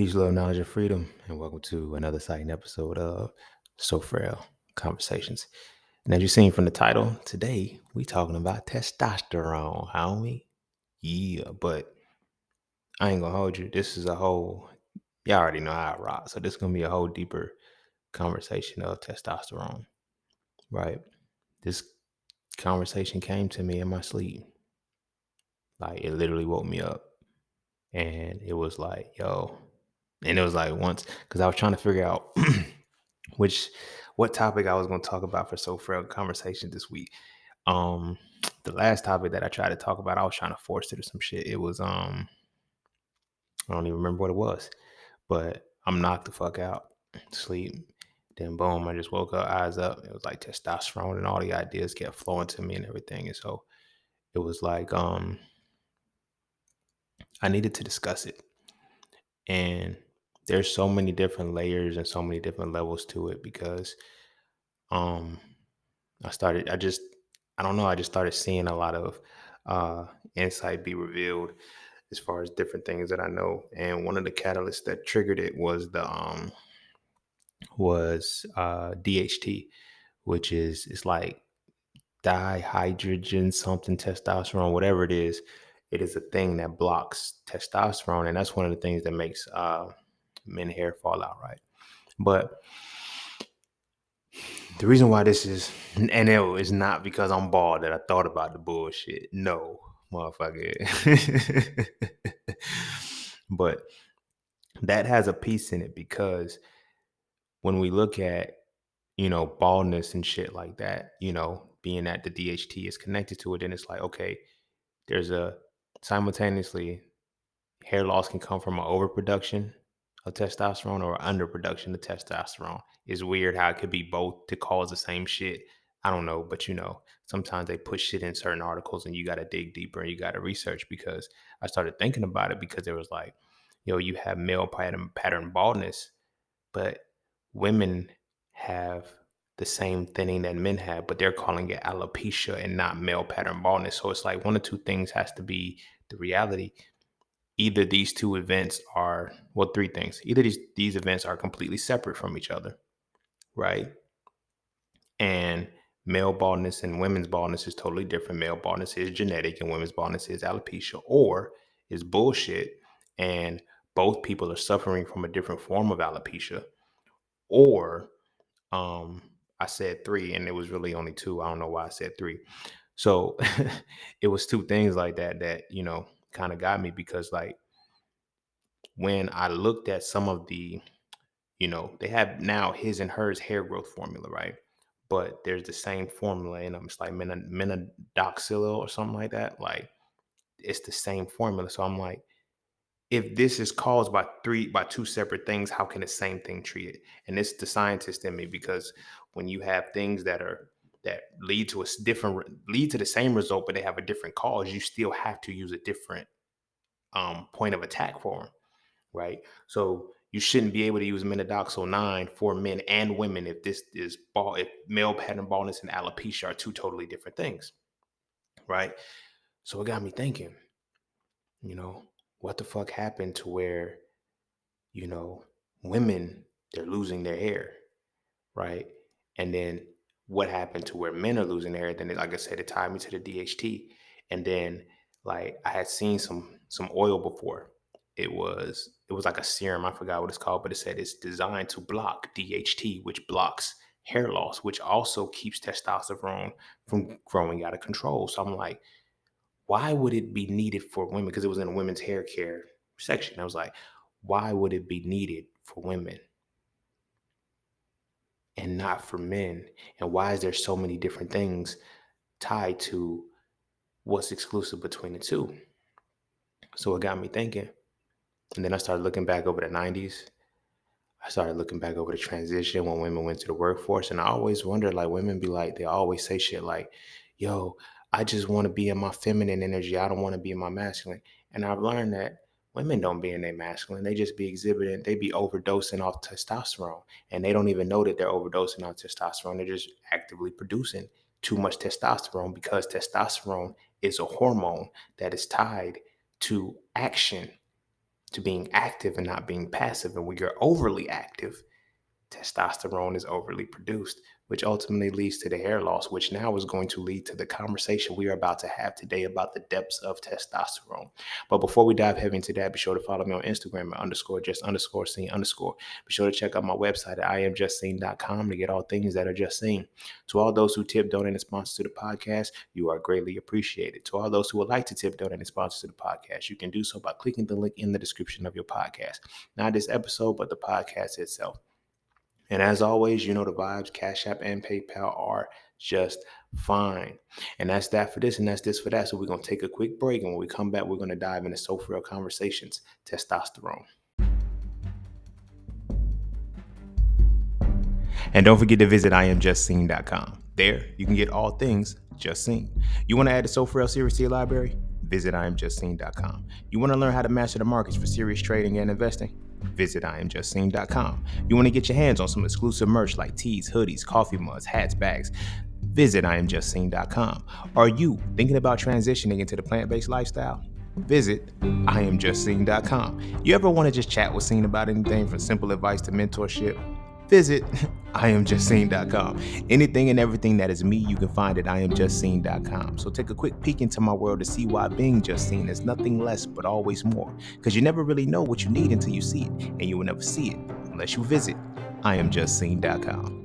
Peace, love, knowledge, and freedom, and welcome to another exciting episode of Frail Conversations. And as you've seen from the title, today we talking about testosterone, homie. Yeah, but I ain't gonna hold you. This is a whole, y'all already know how I rock. So this is gonna be a whole deeper conversation of testosterone, right? This conversation came to me in my sleep. Like it literally woke me up. And it was like, yo, and it was like once, because I was trying to figure out which what topic I was going to talk about for frail conversation this week. Um, the last topic that I tried to talk about, I was trying to force it or some shit. It was I don't even remember what it was, but I'm knocked the fuck out, sleep. Then boom, I just woke up, eyes up. It was like testosterone, and all the ideas kept flowing to me and everything. And so it was like I needed to discuss it, and there's so many different layers and so many different levels to it because um I don't know, I just started seeing a lot of uh insight be revealed as far as different things that I know. And one of the catalysts that triggered it was DHT, which is it's like dihydrogen something testosterone, whatever it is. It is a thing that blocks testosterone, and that's one of the things that makes men hair fall out, right? But the reason why this is, and it is not because I'm bald that I thought about the bullshit. No, motherfucker. But that has a piece in it because when we look at, baldness and shit like that, being that the DHT is connected to it, then it's like, okay, there's a simultaneously hair loss can come from an overproduction of testosterone or underproduction of testosterone. It's weird how it could be both to cause the same shit. I don't know, but sometimes they put shit in certain articles and you got to dig deeper and you got to research because I started thinking about it because it was like, you have male pattern baldness, but women have the same thinning that men have, but they're calling it alopecia and not male pattern baldness. So it's like one of two things has to be the reality. Either these two events are, well, three things. Either these events are completely separate from each other, right? And male baldness and women's baldness is totally different. Male baldness is genetic and women's baldness is alopecia, or is bullshit. And both people are suffering from a different form of alopecia. Or um, I said three and it was really only two. I don't know why I said three. So it was two things like that, kind of got me because like when I looked at some of the, they have now his and hers hair growth formula, right? But there's the same formula in them. It's like minoxidil or something like that. Like it's the same formula. So I'm like, if this is caused by two separate things, how can the same thing treat it? And it's the scientist in me because when you have things that lead to lead to the same result, but they have a different cause, you still have to use a different point of attack for them, right? So you shouldn't be able to use minoxidil 9 for men and women if this is if male pattern baldness and alopecia are two totally different things, right? So it got me thinking, you know, what the fuck happened to where, you know, women, they're losing their hair, right? And then what happened to where men are losing their hair? Then, like I said, it tied me to the DHT. And then, like I had seen some oil before. It was like a serum. I forgot what it's called, but it said it's designed to block DHT, which blocks hair loss, which also keeps testosterone from growing out of control. So I'm like, why would it be needed for women? Because it was in a women's hair care section. I was like, why would it be needed for women and not for men? And why is there so many different things tied to what's exclusive between the two? So it got me thinking. And then I started looking back over the 90s. I started looking back over the transition when women went to the workforce. And I always wondered, like, women be like, they always say shit like, yo, I just want to be in my feminine energy. I don't want to be in my masculine. And I've learned that women don't be in their masculine. They just be exhibiting, they be overdosing off testosterone. And they don't even know that they're overdosing off testosterone. They're just actively producing too much testosterone because testosterone is a hormone that is tied to action. to being active and not being passive. And when you're overly active, testosterone is overly produced, which ultimately leads to the hair loss, which now is going to lead to the conversation we are about to have today about the depths of testosterone. But before we dive heavy into that, be sure to follow me on Instagram at _just_seen_. Be sure to check out my website at iamjustseen.com to get all things that are just seen. To all those who tip, donate, and sponsor to the podcast, you are greatly appreciated. To all those who would like to tip, donate, and sponsor to the podcast, you can do so by clicking the link in the description of your podcast. Not this episode, but the podcast itself. And as always, you know the vibes, Cash App and PayPal are just fine. And that's that for this, and that's this for that. So we're going to take a quick break. And when we come back, we're going to dive into So Frail Conversations, testosterone. And don't forget to visit iamjustseen.com. There, you can get all things Just Seen. You want to add the So Frail series to your library? Visit iamjustseen.com. You want to learn how to master the markets for serious trading and investing? Visit iamjustseen.com. You want to get your hands on some exclusive merch like tees, hoodies, coffee mugs, hats, bags? Visit iamjustseen.com. Are you thinking about transitioning into the plant-based lifestyle? Visit iamjustseen.com. You ever want to just chat with Seen about anything from simple advice to mentorship? Visit iamjustseen.com. Anything and everything that is me, you can find at iamjustseen.com. So take a quick peek into my world to see why being just seen is nothing less but always more. Because you never really know what you need until you see it, and you will never see it unless you visit iamjustseen.com.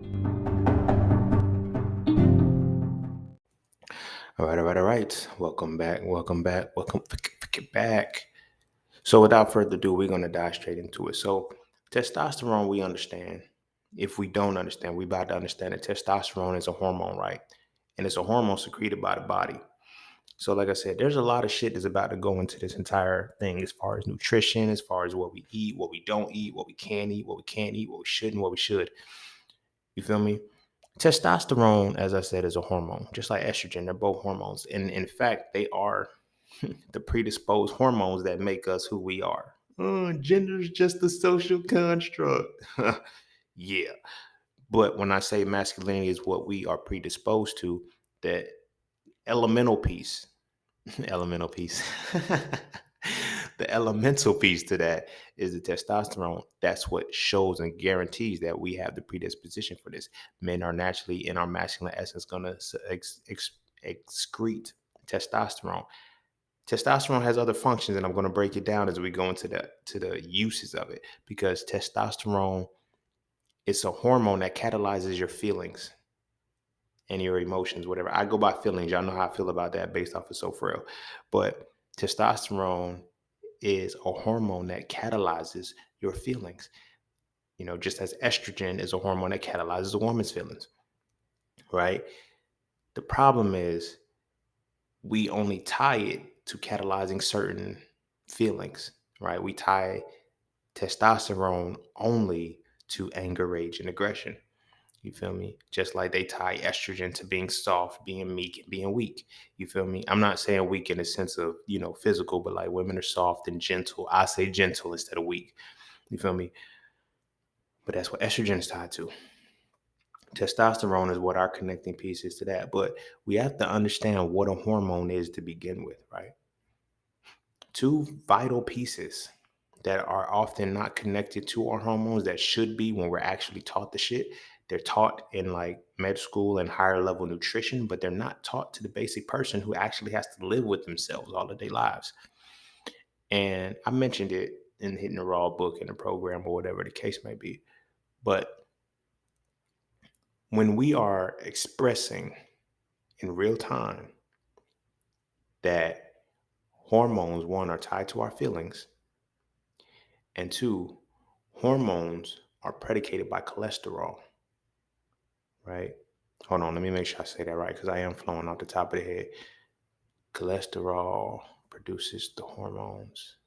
All right. Welcome back. Welcome back. So without further ado, we're going to dive straight into it. So testosterone, we understand. If we don't understand, we're about to understand that testosterone is a hormone, right? And it's a hormone secreted by the body. So like I said, there's a lot of shit that's about to go into this entire thing as far as nutrition, as far as what we eat, what we don't eat, what we can eat, what we can't eat, what we shouldn't, what we should. You feel me? Testosterone, as I said, is a hormone, just like estrogen. They're both hormones. And in fact, they are the predisposed hormones that make us who we are. Gender is just a social construct. Yeah. But when I say masculinity is what we are predisposed to, that elemental piece, elemental piece. The elemental piece to that is the testosterone. That's what shows and guarantees that we have the predisposition for this. Men are naturally, in our masculine essence, going to excrete testosterone. Testosterone has other functions, and I'm going to break it down as we go into the uses of it, because testosterone is a hormone that catalyzes your feelings and your emotions, whatever. I go by feelings. Y'all know how I feel about that based off of So Frail. But testosterone is a hormone that catalyzes your feelings. You know, just as estrogen is a hormone that catalyzes a woman's feelings, right? The problem is we only tie it to catalyzing certain feelings, right? We tie testosterone only to anger, rage, and aggression. You feel me? Just like they tie estrogen to being soft, being meek, and being weak. You feel me? I'm not saying weak in the sense of, physical, but like women are soft and gentle. I say gentle instead of weak. You feel me? But that's what estrogen is tied to. Testosterone is what our connecting piece is to that. But we have to understand what a hormone is to begin with, right? Two vital pieces that are often not connected to our hormones that should be when we're actually taught the shit. They're taught in like med school and higher level nutrition, but they're not taught to the basic person who actually has to live with themselves all of their lives. And I mentioned it in Hitting the Raw book in the program or whatever the case may be. But when we are expressing in real time that hormones, one, are tied to our feelings, and two, hormones are predicated by cholesterol, right? Hold on, let me make sure I say that right, because I am flowing off the top of the head. Cholesterol produces the hormones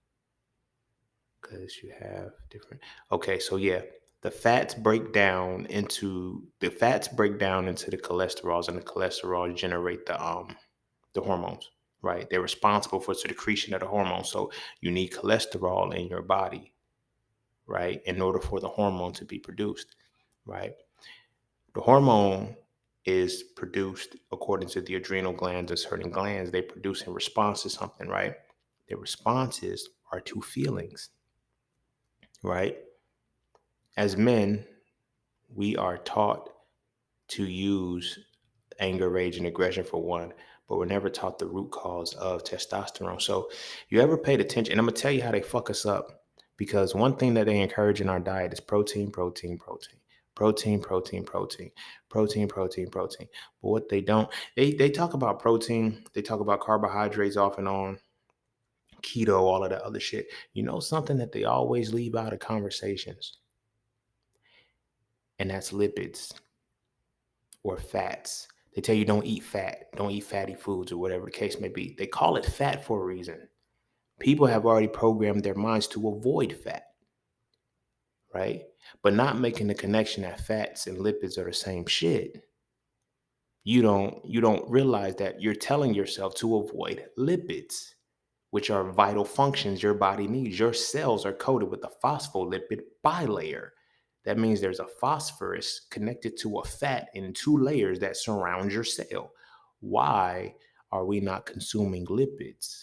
because you have different. Okay, so yeah, the fats break down into the cholesterols, and the cholesterol generate the hormones, right? They're responsible for the secretion of the hormones. So you need cholesterol in your body, right, in order for the hormone to be produced, right? The hormone is produced according to the adrenal glands and certain glands. They produce in response to something, right? Their responses are to feelings. right? As men, we are taught to use anger, rage, and aggression for one, but we're never taught the root cause of testosterone. So you ever paid attention? And I'm gonna tell you how they fuck us up. Because one thing that they encourage in our diet is protein, protein, protein, protein, protein, protein, protein, protein, protein. But what they don't, they talk about protein, they talk about carbohydrates off and on, keto, all of that other shit. You know something that they always leave out of conversations, and that's lipids or fats. They tell you don't eat fat, don't eat fatty foods, or whatever the case may be. They call it fat for a reason. People have already programmed their minds to avoid fat, right? But not making the connection that fats and lipids are the same shit. You don't realize that you're telling yourself to avoid lipids, which are vital functions your body needs. Your cells are coated with a phospholipid bilayer. That means there's a phosphorus connected to a fat in two layers that surround your cell. Why are we not consuming lipids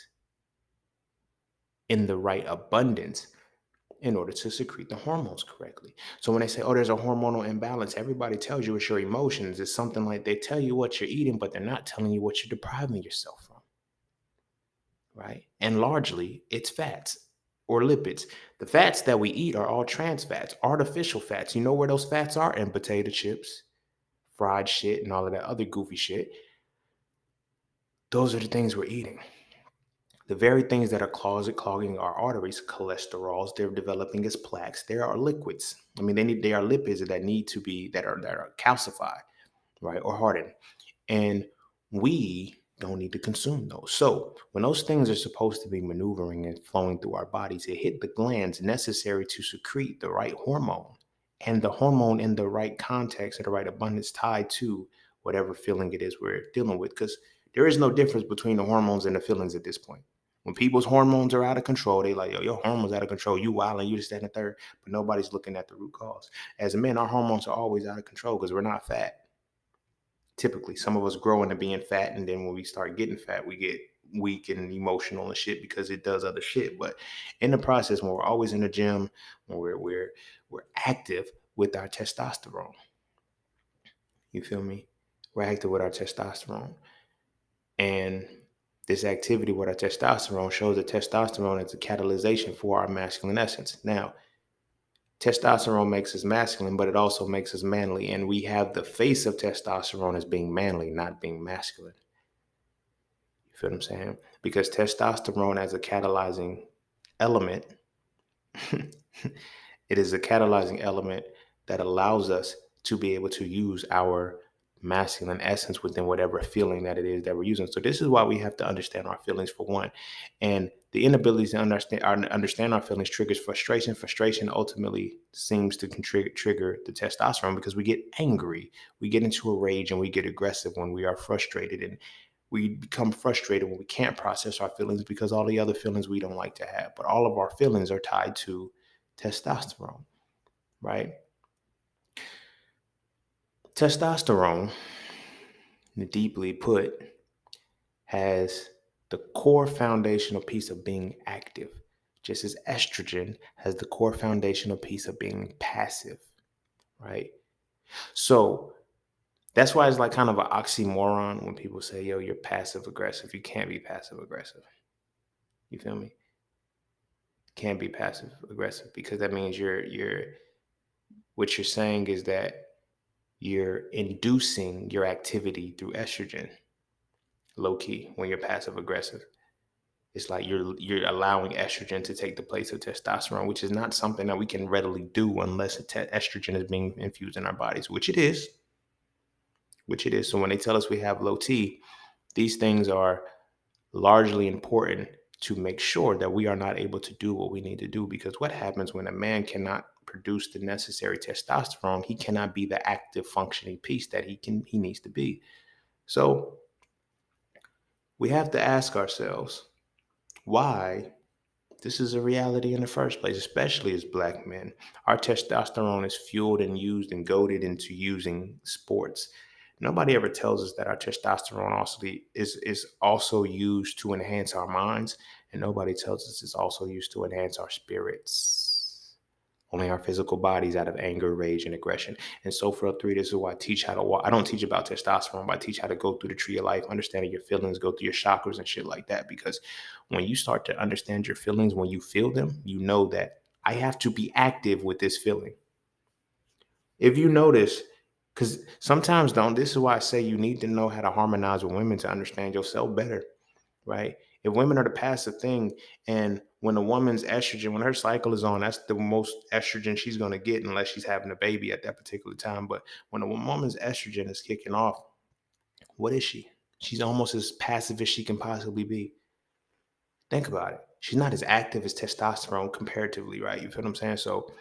in the right abundance in order to secrete the hormones correctly? So when they say, oh, there's a hormonal imbalance, everybody tells you it's your emotions. It's something like they tell you what you're eating, but they're not telling you what you're depriving yourself from, right? And largely it's fats or lipids. The fats that we eat are all trans fats, artificial fats. You know where those fats are? In potato chips, fried shit, and all of that other goofy shit. Those are the things we're eating. The very things that are clogging our arteries, cholesterols, they're developing as plaques. There are liquids. I mean, they are lipids that need to be that are calcified, right, or hardened. And we don't need to consume those. So when those things are supposed to be maneuvering and flowing through our bodies, it hit the glands necessary to secrete the right hormone, and the hormone in the right context and the right abundance tied to whatever feeling it is we're dealing with. Because there is no difference between the hormones and the feelings at this point. When people's hormones are out of control, they like, yo, your hormones out of control. You wilding, you just that and the third, but nobody's looking at the root cause. As men, our hormones are always out of control because we're not fat. Typically, some of us grow into being fat, and then when we start getting fat, we get weak and emotional and shit because it does other shit. But in the process, when we're always in the gym, when we're active with our testosterone, you feel me? We're active with our testosterone, and this activity with our testosterone shows that testosterone is a catalyzation for our masculine essence. Now, testosterone makes us masculine, but it also makes us manly, and we have the face of testosterone as being manly, not being masculine. You feel what I'm saying? Because testosterone as a catalyzing element, it is a catalyzing element that allows us to be able to use our masculine essence within whatever feeling that it is that we're using. So this is why we have to understand our feelings for one. And the inability to understand our feelings triggers frustration. Frustration ultimately seems to trigger the testosterone because we get angry, we get into a rage, and we get aggressive when we are frustrated. And we become frustrated when we can't process our feelings because all the other feelings we don't like to have. But all of our feelings are tied to testosterone, right? Testosterone, deeply put, has the core foundational piece of being active, just as estrogen has the core foundational piece of being passive, right? So that's why it's like kind of an oxymoron when people say, yo, you're passive aggressive. You can't be passive aggressive. You feel me? Can't be passive aggressive because that means you're what you're saying is that you're inducing your activity through estrogen, low key, when you're passive aggressive. It's like you're allowing estrogen to take the place of testosterone, which is not something that we can readily do unless estrogen is being infused in our bodies, which it is. Which it is. So when they tell us we have low T, these things are largely important to make sure that we are not able to do what we need to do. Because what happens when a man cannot produce the necessary testosterone, he cannot be the active functioning piece that he needs to be. So we have to ask ourselves why this is a reality in the first place, especially as Black men. Our testosterone is fueled and used and goaded into using sports. Nobody ever tells us that our testosterone is also used to enhance our minds, and nobody tells us it's also used to enhance our spirits. only our physical bodies out of anger, rage, and aggression. And so for 3, this is why I teach how to walk. I don't teach about testosterone, but I teach how to go through the tree of life, understanding your feelings, go through your chakras and shit like that. Because when you start to understand your feelings, when you feel them, you know that I have to be active with this feeling. If you notice, because sometimes don't, this is why I say you need to know how to harmonize with women to understand yourself better, right? If women are the passive thing, and when a woman's estrogen, when her cycle is on, that's the most estrogen she's going to get unless she's having a baby at that particular time. But when a woman's estrogen is kicking off, what is she? She's almost as passive as she can possibly be. Think about it. She's not as active as testosterone comparatively, right? You feel what I'm saying? So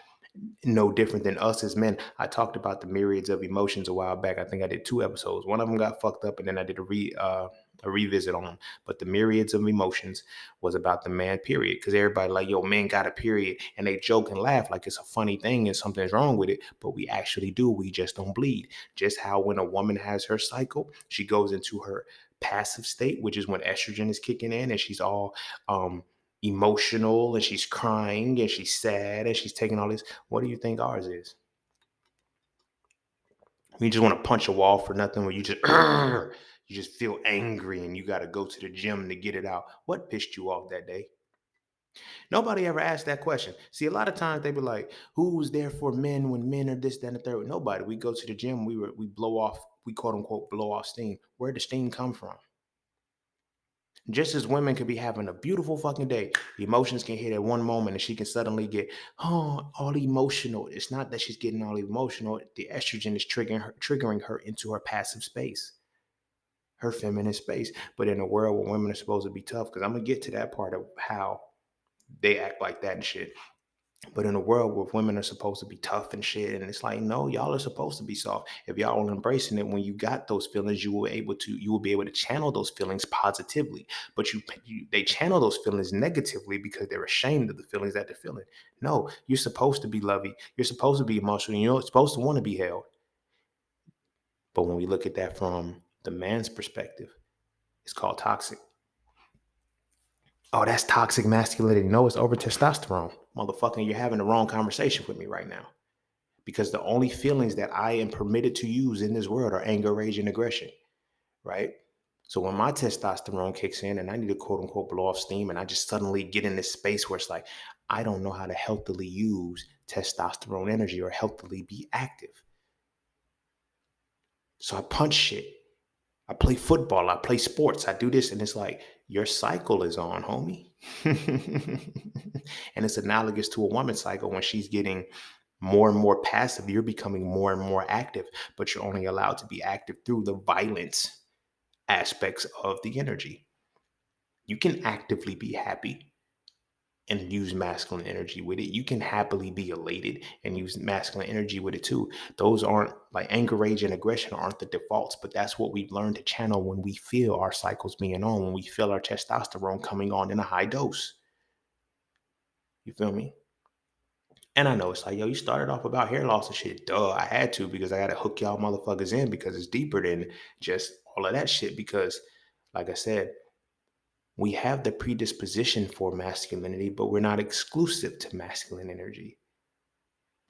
no different than us as men. I talked about the myriads of emotions a while back. I think I did 2 episodes. One of them got fucked up, and then I did a revisit on them. But the myriads of emotions was about the man period, because everybody like, yo, men got a period, and they joke and laugh like it's a funny thing and something's wrong with it. But we actually do. We just don't bleed. Just how when a woman has her cycle, she goes into her passive state, which is when estrogen is kicking in, and she's all emotional, and she's crying, and she's sad, and she's taking all this. What do you think ours is? You just want to punch a wall for nothing, where you just you just feel angry and you got to go to the gym to get it out. What pissed you off that day? Nobody ever asked that question. See, a lot of times they be like, "Who's there for men when men are this, that, and the third?" Nobody. We go to the gym. We blow off. We quote unquote blow off steam. Where did the steam come from? Just as women could be having a beautiful fucking day, the emotions can hit at one moment and she can suddenly get all emotional. It's not that she's getting all emotional. The estrogen is triggering her into her passive space, her feminine space. But in a world where women are supposed to be tough, because I'm gonna get to that part of how they act like that and shit. But in a world where women are supposed to be tough and shit, and it's like, no, y'all are supposed to be soft. If y'all are embracing it, when you got those feelings, you will be able to channel those feelings positively. But they channel those feelings negatively because they're ashamed of the feelings that they're feeling. No, you're supposed to be lovey. You're supposed to be emotional. You're supposed to want to be held. But when we look at that from the man's perspective, it's called toxic. Oh, that's toxic masculinity. No, it's over testosterone. Motherfucker, you're having the wrong conversation with me right now. Because the only feelings that I am permitted to use in this world are anger, rage, and aggression, right? So when my testosterone kicks in and I need to quote unquote blow off steam, and I just suddenly get in this space where it's like, I don't know how to healthily use testosterone energy or healthily be active. So I punch shit. I play football. I play sports. I do this. And it's like, your cycle is on, homie. And it's analogous to a woman's cycle. When she's getting more and more passive, you're becoming more and more active, but you're only allowed to be active through the violence aspects of the energy. You can actively be happy and use masculine energy with it. You can happily be elated and use masculine energy with it too. Those aren't like anger, rage, and aggression aren't the defaults, but that's what we've learned to channel when we feel our cycles being on, when we feel our testosterone coming on in a high dose. You feel me? And I know it's like, yo, you started off about hair loss and shit. Duh, I had to, because I got to hook y'all motherfuckers in, because it's deeper than just all of that shit. Because, like I said, we have the predisposition for masculinity, but we're not exclusive to masculine energy.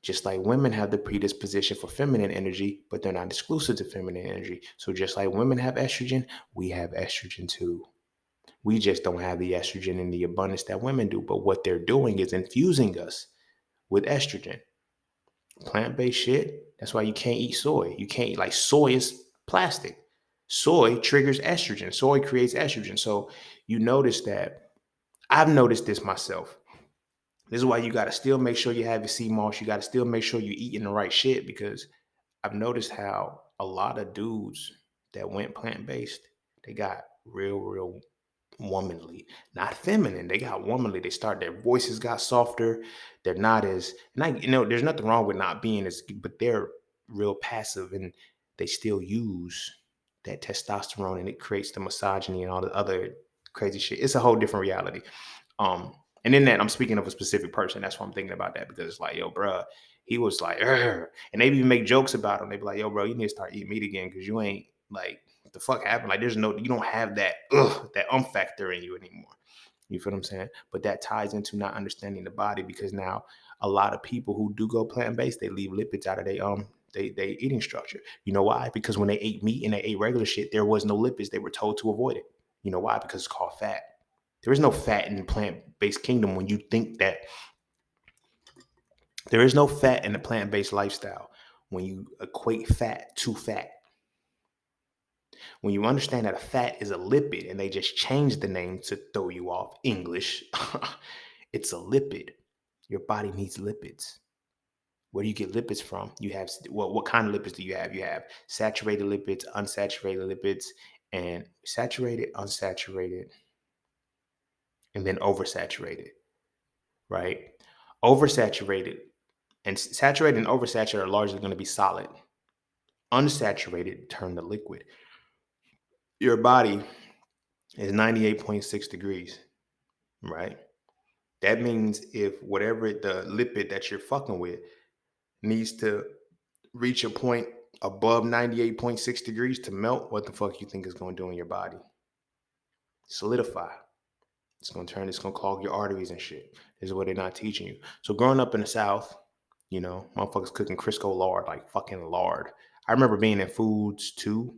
Just like women have the predisposition for feminine energy, but they're not exclusive to feminine energy. So just like women have estrogen, we have estrogen too. We just don't have the estrogen in the abundance that women do. But what they're doing is infusing us with estrogen. Plant-based shit. That's why you can't eat soy. You can't eat, like, soy is plastic. Soy triggers estrogen. Soy creates estrogen. So you notice that I've noticed this myself. This is why you got to still make sure you have your sea moss. You got to still make sure you're eating the right shit, because I've noticed how a lot of dudes that went plant-based, they got real womanly, not feminine. They got womanly. Their voices got softer. They're not as, and there's nothing wrong with not being as, but they're real passive, and they still use that testosterone, and it creates the misogyny and all the other crazy shit. It's a whole different reality. And in that, I'm speaking of a specific person. That's why I'm thinking about that, because it's like, yo, bruh, he was like, "Urgh." And they even make jokes about him. They be like, yo, bro, you need to start eating meat again, because you ain't like, what the fuck happened? Like, you don't have that factor in you anymore. You feel what I'm saying? But that ties into not understanding the body, because now a lot of people who do go plant-based, they leave lipids out of they eating structure. You know why? Because when they ate meat and they ate regular shit, there was no lipids. They were told to avoid it. You know why? Because it's called fat. There is no fat in the plant-based kingdom when you think that there is no fat in the plant-based lifestyle when you equate fat to fat. When you understand that a fat is a lipid and they just changed the name to throw you off English, it's a lipid. Your body needs lipids. Where do you get lipids from? You have, well, what kind of lipids do you have? You have saturated lipids, unsaturated lipids, and saturated, unsaturated, and then oversaturated, right? Oversaturated and saturated and oversaturated are largely going to be solid. Unsaturated turn to liquid. Your body is 98.6 degrees, right? That means if whatever the lipid that you're fucking with needs to reach a point above 98.6 degrees to melt, what the fuck you think is going to do in your body? Solidify. It's going to clog your arteries and shit. This is what they're not teaching you. So growing up in the South, motherfuckers cooking Crisco lard, like fucking lard. I remember being in Foods too.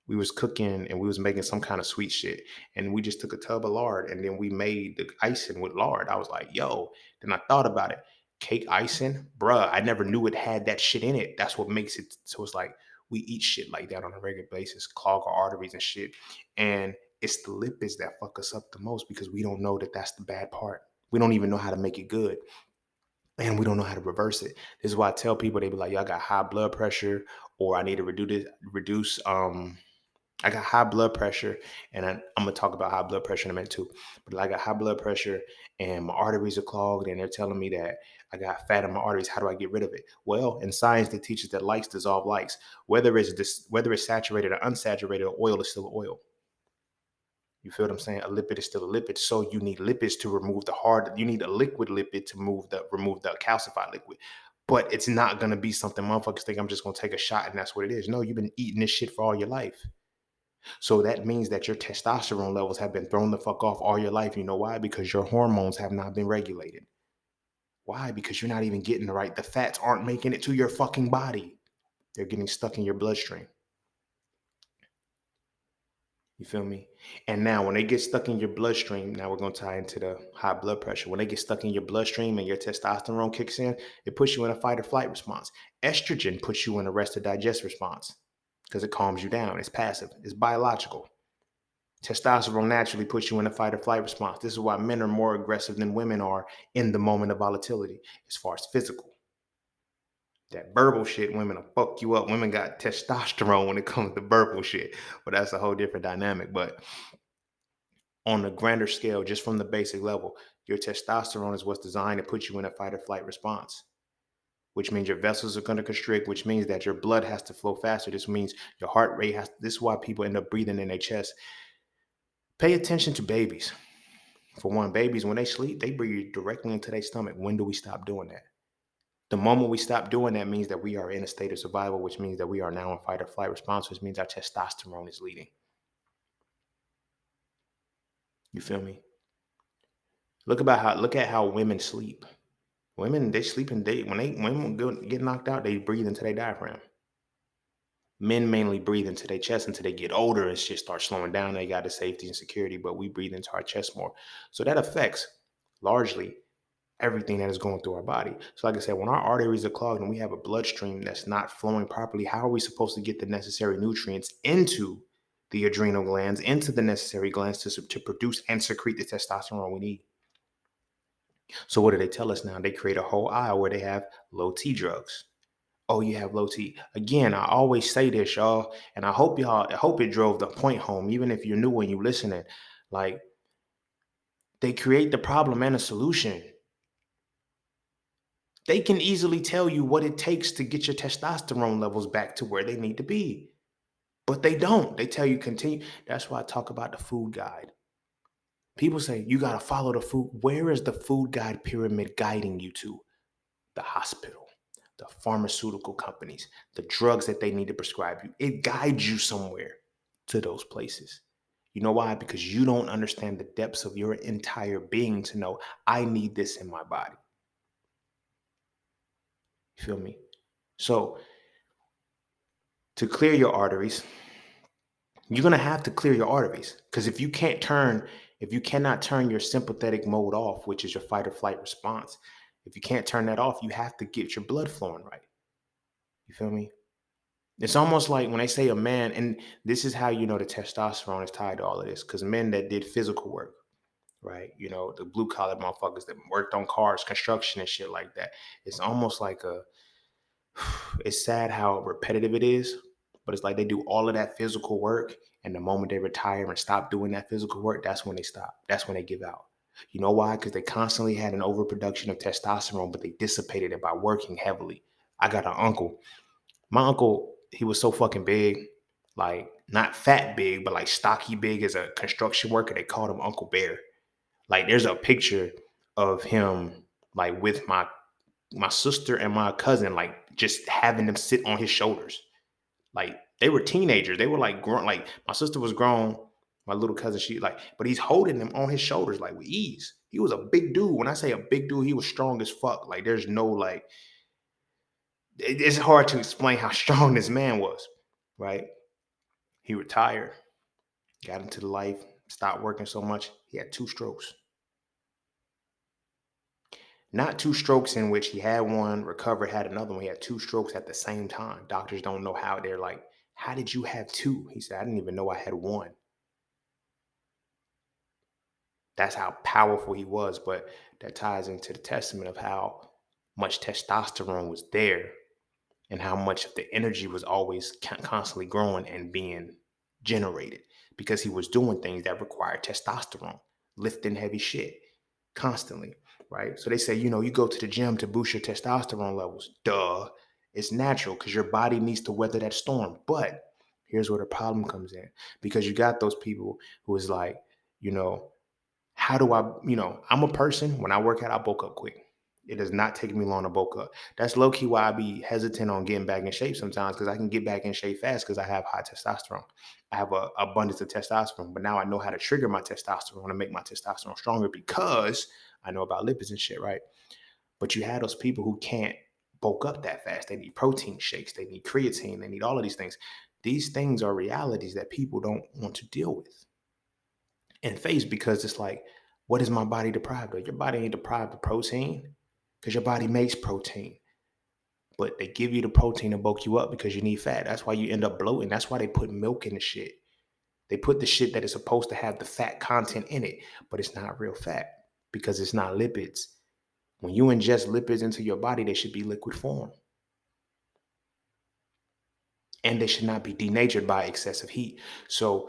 We was cooking and we was making some kind of sweet shit. And we just took a tub of lard and then we made the icing with lard. I was like, yo. Then I thought about it. Cake icing, bruh, I never knew it had that shit in it. That's what makes it. So it's like we eat shit like that on a regular basis, clog our arteries and shit. And it's the lipids that fuck us up the most because we don't know that that's the bad part. We don't even know how to make it good. And we don't know how to reverse it. This is why I tell people, they be like, y'all got high blood pressure, or I need to reduce I got high blood pressure, and I'm gonna talk about high blood pressure in a minute too. But I got high blood pressure, and my arteries are clogged, and they're telling me that I got fat in my arteries. How do I get rid of it? Well, in science, they teach us that likes dissolve likes. Whether it's saturated or unsaturated, oil is still oil. You feel what I'm saying? A lipid is still a lipid. So you need lipids to remove the hard. You need a liquid lipid to remove the calcified liquid. But it's not gonna be something motherfuckers think I'm just gonna take a shot and that's what it is. No, you've been eating this shit for all your life. So that means that your testosterone levels have been thrown the fuck off all your life. You know why? Because your hormones have not been regulated. Why? Because you're not even getting the fats aren't making it to your fucking body. They're getting stuck in your bloodstream. You feel me? And now when they get stuck in your bloodstream, now we're going to tie into the high blood pressure. When they get stuck in your bloodstream and your testosterone kicks in, it puts you in a fight or flight response. Estrogen puts you in a rest or digest response because it calms you down. It's passive. It's biological. Testosterone naturally puts you in a fight or flight response. This is why men are more aggressive than women are in the moment of volatility as far as physical. That verbal shit, women will fuck you up. Women got testosterone when it comes to verbal shit, but that's a whole different dynamic. But on a grander scale, just from the basic level, your testosterone is what's designed to put you in a fight or flight response, which means your vessels are going to constrict, which means that your blood has to flow faster. This means your heart rate this is why people end up breathing in their chest. Pay attention to babies. For one, babies, when they sleep, they breathe directly into their stomach. When do we stop doing that? The moment we stop doing that means that we are in a state of survival, which means that we are now in fight or flight response, which means our testosterone is leading. You feel me? Look at how women sleep. Women, they sleep and when women get knocked out, they breathe into their diaphragm. Men mainly breathe into their chest until they get older and shit starts slowing down. They got the safety and security, but we breathe into our chest more. So that affects largely everything that is going through our body. So like I said, when our arteries are clogged and we have a bloodstream that's not flowing properly, how are we supposed to get the necessary nutrients into the adrenal glands, into the necessary glands to produce and secrete the testosterone we need? So what do they tell us now? They create a whole aisle where they have low T drugs. Oh, you have low T. Again, I always say this, y'all, and I hope it drove the point home, even if you're new when you listening. Like, they create the problem and a solution. They can easily tell you what it takes to get your testosterone levels back to where they need to be. But they don't. They tell you continue. That's why I talk about the food guide. People say you got to follow the food. Where is the food guide pyramid guiding you to? The hospital, the pharmaceutical companies, the drugs that they need to prescribe you. It guides you somewhere to those places. You know why? Because you don't understand the depths of your entire being to know I need this in my body. feel me? So to clear your arteries, you're gonna have to clear your arteries. Because if you cannot turn your sympathetic mode off, which is your fight or flight response, if you can't turn that off, you have to get your blood flowing right. You feel me? It's almost like when they say a man, and this is how you know the testosterone is tied to all of this, because men that did physical work, right? You know, the blue collar motherfuckers that worked on cars, construction and shit like that. It's almost like it's sad how repetitive it is, but it's like they do all of that physical work, and the moment they retire and stop doing that physical work, that's when they stop. That's when they give out. You know why? Because they constantly had an overproduction of testosterone, but they dissipated it by working heavily. I got an uncle. My uncle, he was so fucking big, like not fat big, but like stocky big as a construction worker. They called him Uncle Bear. Like there's a picture of him like with my sister and my cousin, like just having them sit on his shoulders. Like they were teenagers. They were like grown. Like my sister was grown. My little cousin, she like, but he's holding them on his shoulders like with ease. He was a big dude. When I say a big dude, he was strong as fuck. Like there's no like, it's hard to explain how strong this man was, right? He retired, got into the life, stopped working so much. He had 2 strokes. Not 2 strokes in which he had one, recovered, had another one. He had 2 strokes at the same time. Doctors don't know how. They're like, how did you have two? He said, I didn't even know I had one. That's how powerful he was. But that ties into the testament of how much testosterone was there and how much of the energy was always constantly growing and being generated because he was doing things that required testosterone, lifting heavy shit constantly, right? So they say, you know, you go to the gym to boost your testosterone levels. Duh. It's natural because your body needs to weather that storm. But here's where the problem comes in because you got those people who is like, you know, how do I, I'm a person, when I work out, I bulk up quick. It does not take me long to bulk up. That's low key why I be hesitant on getting back in shape sometimes because I can get back in shape fast because I have high testosterone. I have a abundance of testosterone, but now I know how to trigger my testosterone and make my testosterone stronger because I know about lipids and shit, right? But you have those people who can't bulk up that fast. They need protein shakes, they need creatine, they need all of these things. These things are realities that people don't want to deal with and face because it's like, what is my body deprived of? Your body ain't deprived of protein because your body makes protein, but they give you the protein to bulk you up because you need fat. That's why you end up bloating. That's why they put milk in the shit. They put the shit that is supposed to have the fat content in it, but it's not real fat because it's not lipids. When you ingest lipids into your body, they should be liquid form. And they should not be denatured by excessive heat. So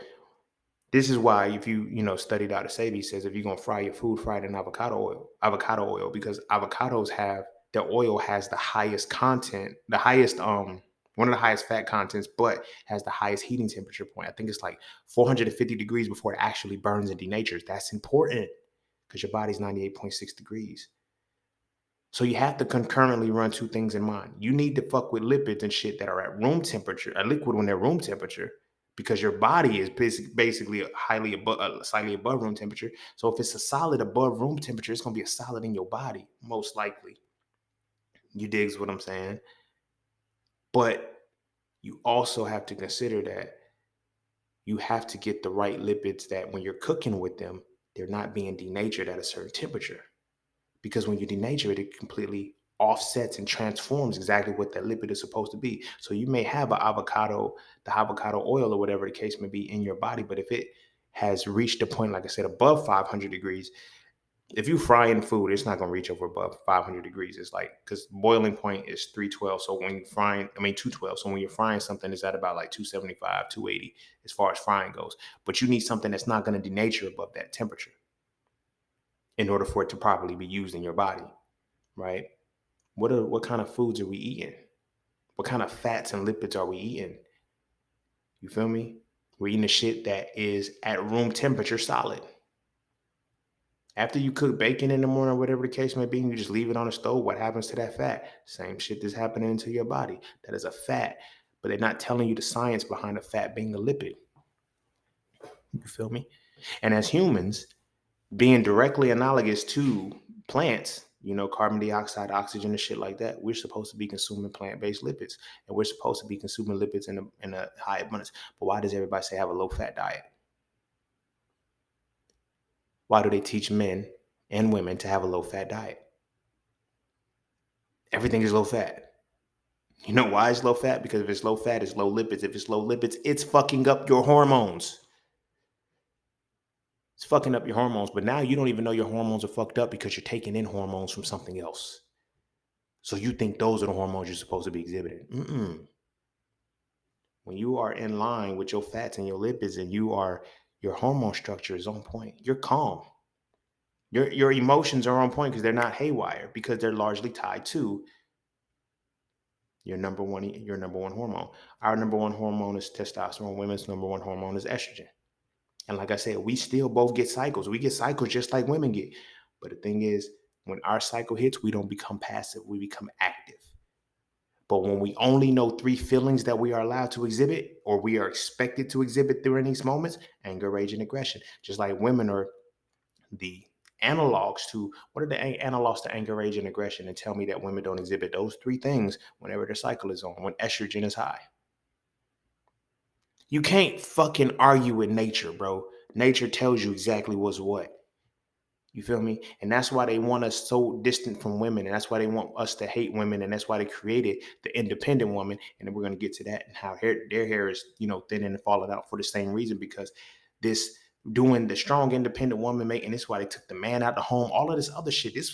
this is why if studied out, Sebi says if you're gonna fry your food, fry it in avocado oil, because avocados have the oil has the highest content, the highest one of the highest fat contents, but has the highest heating temperature point. I think it's like 450 degrees before it actually burns and denatures. That's important because your body's 98.6 degrees. So you have to concurrently run two things in mind. You need to fuck with lipids and shit that are at room temperature, a liquid when they're room temperature, because your body is basically slightly above room temperature. So if it's a solid above room temperature, it's gonna be a solid in your body, most likely. You digs what I'm saying? But you also have to consider that you have to get the right lipids that when you're cooking with them, they're not being denatured at a certain temperature. Because when you denature it, it completely offsets and transforms exactly what that lipid is supposed to be. So you may have the avocado oil or whatever the case may be in your body, but if it has reached a point, like I said, above 500 degrees, if you fry in food, it's not going to reach over above 500 degrees. It's like, because boiling point is 312. So when you're frying, 212. So when you're frying something, it's at about like 275, 280 as far as frying goes. But you need something that's not going to denature above that temperature in order for it to properly be used in your body, right? What kind of foods are we eating? What kind of fats and lipids are we eating? You feel me? We're eating the shit that is at room temperature solid. After you cook bacon in the morning, or whatever the case may be, and you just leave it on the stove, what happens to that fat? Same shit that's happening into your body. That is a fat, but they're not telling you the science behind the fat being a lipid. You feel me? And as humans, being directly analogous to plants, carbon dioxide, oxygen, and shit like that. We're supposed to be consuming plant-based lipids, and we're supposed to be consuming lipids in a high abundance. But why does everybody say have a low-fat diet? Why do they teach men and women to have a low-fat diet? Everything is low-fat. You know why it's low-fat? Because if it's low-fat, it's low lipids. If it's low lipids, it's fucking up your hormones. It's fucking up your hormones. But now you don't even know your hormones are fucked up because you're taking in hormones from something else. So you think those are the hormones you're supposed to be exhibiting. When you are in line with your fats and your lipids and your hormone structure is on point, you're calm. Your emotions are on point because they're not haywire, because they're largely tied to your number one hormone. Our number one hormone is testosterone. Women's number one hormone is estrogen. And like I said, we still both get cycles. We get cycles just like women get. But the thing is, when our cycle hits, we don't become passive. We become active. But when we only know 3 feelings that we are allowed to exhibit, or we are expected to exhibit during these moments: anger, rage, and aggression. Just like women are the analogs to, what are the analogs to anger, rage, and aggression? And tell me that women don't exhibit those 3 things whenever their cycle is on, when estrogen is high. You can't fucking argue with nature, bro. Nature tells you exactly what's what. You feel me? And that's why they want us so distant from women. And that's why they want us to hate women. And that's why they created the independent woman. And then we're going to get to that, and how their hair is, thinning and falling out for the same reason, because this doing the strong independent woman making, this is why they took the man out the home, all of this other shit. Eugenics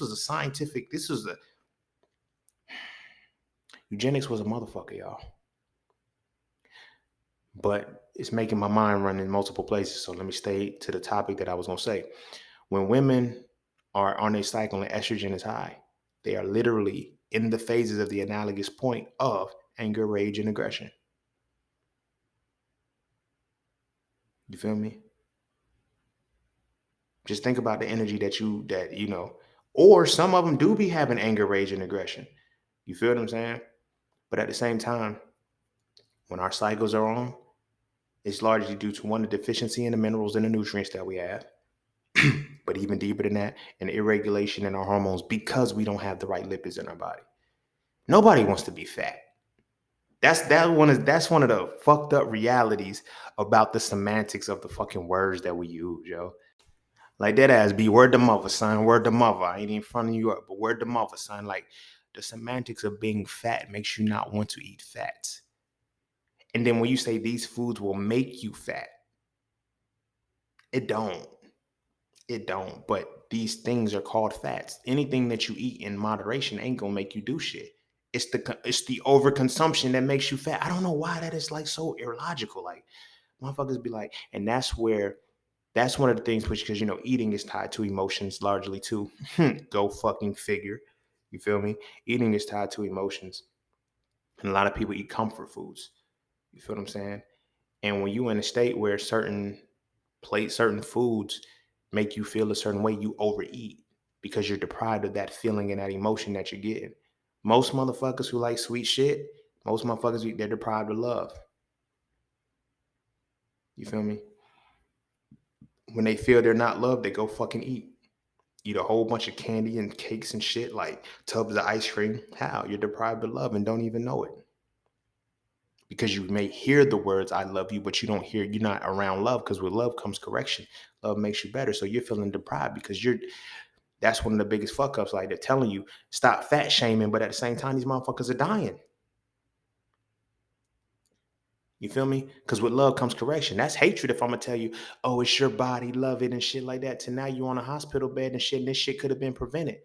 was a motherfucker, y'all. But it's making my mind run in multiple places. So let me stay to the topic that I was going to say. When women are on a cycle and estrogen is high, they are literally in the phases of the analogous point of anger, rage, and aggression. You feel me? Just think about the energy or some of them do be having anger, rage, and aggression. You feel what I'm saying? But at the same time, when our cycles are on, it's largely due to, one, the deficiency in the minerals and the nutrients that we have. But even deeper than that, an irregulation in our hormones, because we don't have the right lipids in our body. Nobody wants to be fat. That's one of the fucked up realities about the semantics of the fucking words that we use, yo. Like, that ass be word to mother, son. Word to mother. I ain't even fronting you up, but word to mother, son. Like, the semantics of being fat makes you not want to eat fats. And then when you say these foods will make you fat, it don't. It don't. But these things are called fats. Anything that you eat in moderation ain't gonna make you do shit. It's the overconsumption that makes you fat. I don't know why that is like so illogical. Like, motherfuckers be like, and that's one of the things, which, because eating is tied to emotions largely too. Go fucking figure. You feel me? Eating is tied to emotions, and a lot of people eat comfort foods. You feel what I'm saying? And when you in a state where certain foods make you feel a certain way, you overeat because you're deprived of that feeling and that emotion that you're getting. Most motherfuckers who like sweet shit, they're deprived of love. You feel me? When they feel they're not loved, they go fucking eat a whole bunch of candy and cakes and shit, like tubs of ice cream. How? You're deprived of love and don't even know it. Because you may hear the words "I love you," but you're not around love, because with love comes correction. Love makes you better. So you're feeling deprived because that's one of the biggest fuck ups. Like, they're telling you stop fat shaming, but at the same time, these motherfuckers are dying. You feel me? Because with love comes correction. That's hatred if I'm gonna tell you, oh, it's your body, love it, and shit like that. To now you're on a hospital bed and shit, and this shit could have been prevented.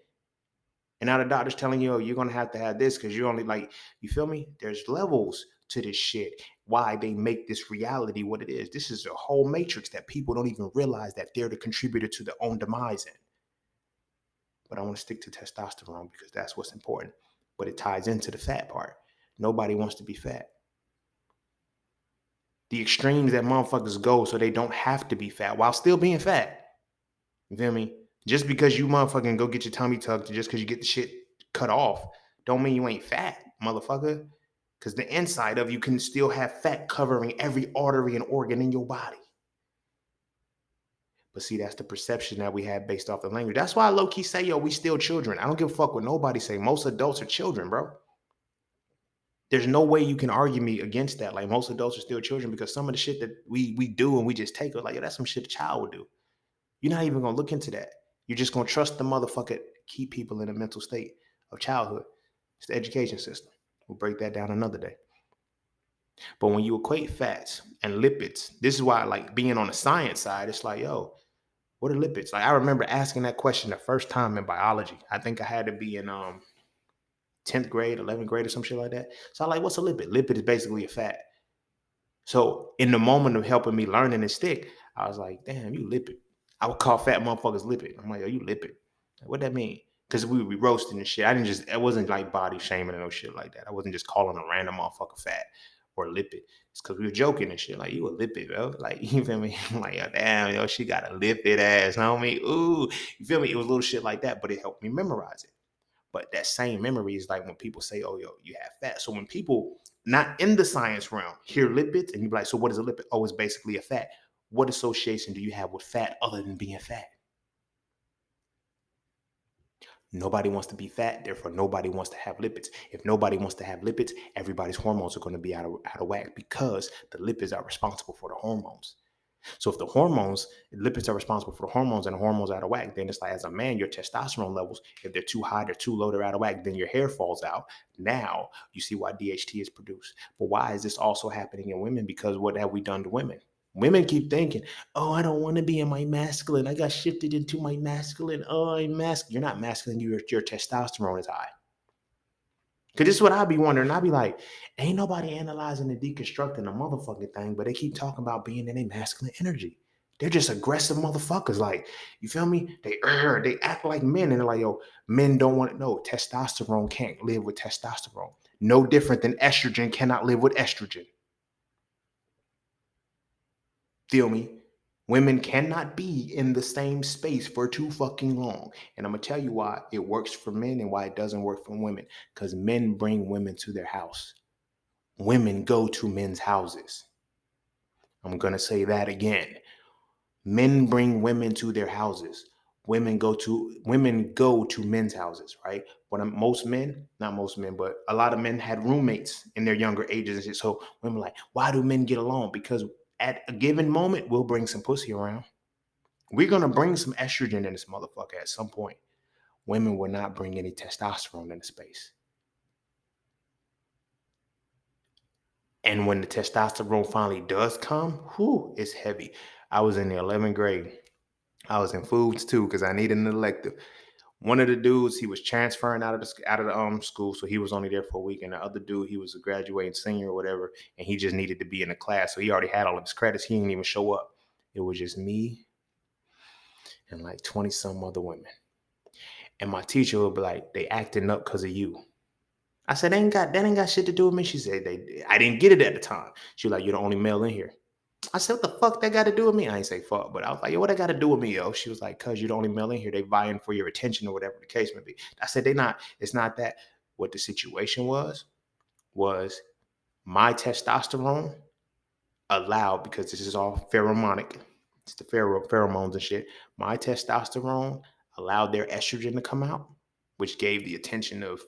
And now the doctor's telling you, oh, you're gonna have to have this because you're only like, you feel me? There's levels to this shit. Why they make this reality what it is. This is a whole matrix that people don't even realize that they're the contributor to their own demise in. But I want to stick to testosterone because that's what's important. But it ties into the fat part. Nobody wants to be fat. The extremes that motherfuckers go so they don't have to be fat while still being fat. You feel me? Just because you motherfucking go get your tummy tucked, just because you get the shit cut off, don't mean you ain't fat, motherfucker. Because the inside of you can still have fat covering every artery and organ in your body. But see, that's the perception that we have based off the language. That's why I low key say, yo, we still children. I don't give a fuck what nobody say. Most adults are children, bro. There's no way you can argue me against that. Like most adults are still children because some of the shit that we do and we just take it like, yo, that's some shit a child would do. You're not even gonna look into that. You're just gonna trust the motherfucker keep people in a mental state of childhood. It's the education system. We'll break that down another day. But when you equate fats and lipids, this is why like being on the science side, it's like, yo, what are lipids? Like I remember asking that question the first time in biology. I think I had to be in 10th grade, 11th grade or some shit like that. So I'm like, what's a lipid? Lipid is basically a fat. So in the moment of helping me learning and stick, I was like, damn, you lipid. I would call fat motherfuckers lipid. I'm like, yo, you lipid. Like, what that mean? Because we would be roasting and shit. It wasn't like body shaming and no shit like that. I wasn't just calling a random motherfucker fat or lipid. It's because we were joking and shit. Like, you a lipid, bro. Like, you feel me? I'm like, oh, damn, yo, she got a lipid ass, homie. Ooh, you feel me? It was little shit like that, but it helped me memorize it. But that same memory is like when people say, oh, yo, you have fat. So when people not in the science realm hear lipids and you be like, so what is a lipid? Oh, it's basically a fat. What association do you have with fat other than being fat? Nobody wants to be fat, therefore nobody wants to have lipids. If nobody wants to have lipids, everybody's hormones are going to be out of whack because the lipids are responsible for the hormones. So if the hormones, lipids are responsible for the hormones and the hormones are out of whack, then it's like as a man, your testosterone levels, if they're too high, they're too low, they're out of whack, then your hair falls out. Now you see why DHT is produced. But why is this also happening in women? Because what have we done to women? Women keep thinking, oh, I don't want to be in my masculine. I got shifted into my masculine. Oh, I'm masculine. You're not masculine. Your testosterone is high. Cause this is what I be wondering. I be like, ain't nobody analyzing and deconstructing the motherfucking thing, but they keep talking about being in a masculine energy. They're just aggressive motherfuckers. Like, you feel me? They act like men, and they're like, yo, men don't want to know. Testosterone can't live with testosterone. No different than estrogen cannot live with estrogen. Feel me? Women cannot be in the same space for too fucking long. And I'm gonna tell you why it works for men and why it doesn't work for women. Because men bring women to their house. Women go to men's houses. I'm going to say that again. Men bring women to their houses. Women go to men's houses, right? But most men, not most men, but a lot of men had roommates in their younger ages and shit. So women are like, why do men get along? Because at a given moment, we'll bring some pussy around. We're going to bring some estrogen in this motherfucker at some point. Women will not bring any testosterone into space. And when the testosterone finally does come, whew, it's heavy. I was in the 11th grade. I was in foods too because I needed an elective. One of the dudes, he was transferring out of the school, so he was only there for a week. And the other dude, he was a graduating senior or whatever, and he just needed to be in the class. So he already had all of his credits. He didn't even show up. It was just me and like 20 some other women. And my teacher would be like, they acting up because of you. I said, that ain't got shit to do with me. She said, I didn't get it at the time. She was like, you're the only male in here. I said, what the fuck that got to do with me? I ain't say fuck, but I was like, yo, what that got to do with me, yo? She was like, cause you're the only male in here. They vying for your attention or whatever the case may be. I said, it's not that. What the situation was my testosterone allowed, because this is all pheromonic, it's the pheromones and shit. My testosterone allowed their estrogen to come out, which gave the attention of,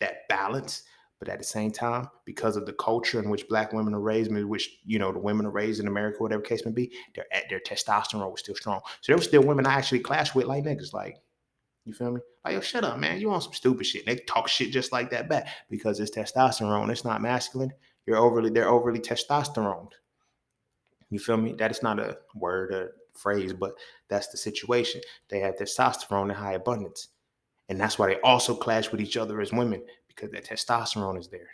that balance. But at the same time, because of the culture in which black women are raised, which, the women are raised in America, whatever case may be, their testosterone was still strong. So there were still women I actually clashed with like niggas. Like, you feel me? Like, yo, shut up, man. You on some stupid shit. They talk shit just like that back because it's testosterone. It's not masculine. They're overly testosterone. You feel me? That is not a word or phrase, but that's the situation. They have testosterone in high abundance. And that's why they also clash with each other as women, because that testosterone is there.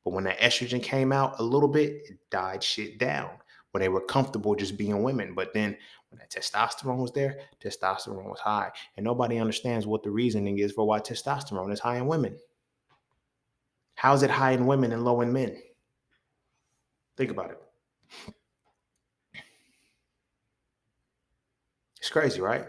But when that estrogen came out a little bit, it died shit down when they were comfortable just being women. But then when that testosterone was there, testosterone was high. And nobody understands what the reasoning is for why testosterone is high in women. How is it high in women and low in men? Think about it. It's crazy, right?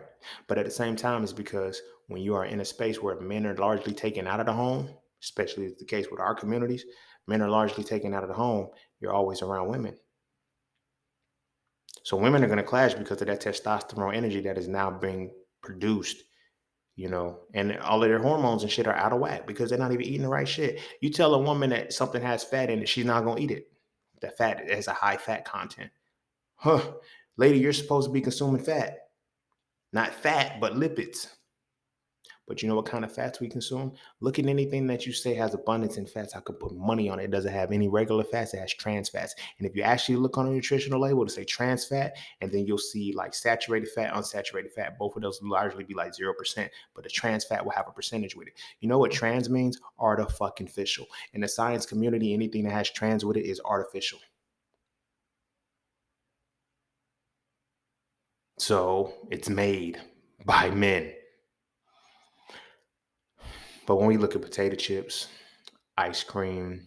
But at the same time, it's because when you are in a space where men are largely taken out of the home, especially as the case with our communities, men are largely taken out of the home, you're always around women. So women are going to clash because of that testosterone energy that is now being produced, and all of their hormones and shit are out of whack because they're not even eating the right shit. You tell a woman that something has fat in it, she's not going to eat it. That fat has a high fat content. Huh. Lady, you're supposed to be consuming fat. Not fat, but lipids. But you know what kind of fats we consume? Look at anything that you say has abundance in fats. I could put money on it. It doesn't have any regular fats. It has trans fats. And if you actually look on a nutritional label, it'll say trans fat, and then you'll see like saturated fat, unsaturated fat. Both of those will largely be like 0%, but the trans fat will have a percentage with it. You know what trans means? Artificial. In the science community, anything that has trans with it is artificial. So it's made by men. But when we look at potato chips, ice cream,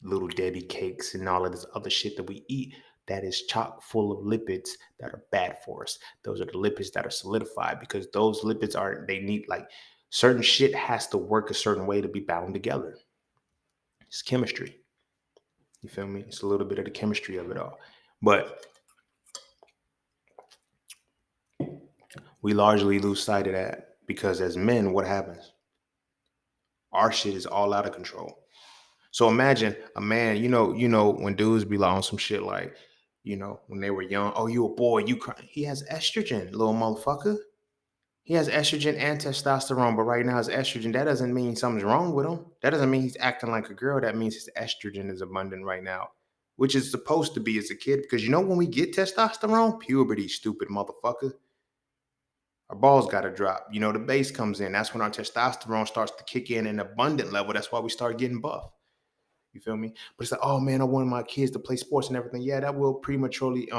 little Debbie cakes, and all of this other shit that we eat, that is chock full of lipids that are bad for us. Those are the lipids that are solidified because those lipids they need like certain shit has to work a certain way to be bound together. It's chemistry. You feel me? It's a little bit of the chemistry of it all. But we largely lose sight of that because as men, what happens? Our shit is all out of control. So imagine a man, when dudes be like on some shit like, when they were young, oh, you a boy, you cry. He has estrogen, little motherfucker. He has estrogen and testosterone, but right now his estrogen, that doesn't mean something's wrong with him. That doesn't mean he's acting like a girl. That means his estrogen is abundant right now, which is supposed to be as a kid. Because when we get testosterone, puberty, stupid motherfucker. Our balls got to drop. The base comes in. That's when our testosterone starts to kick in an abundant level. That's why we start getting buff. You feel me? But it's like, oh man, I want my kids to play sports and everything. Yeah, that will prematurely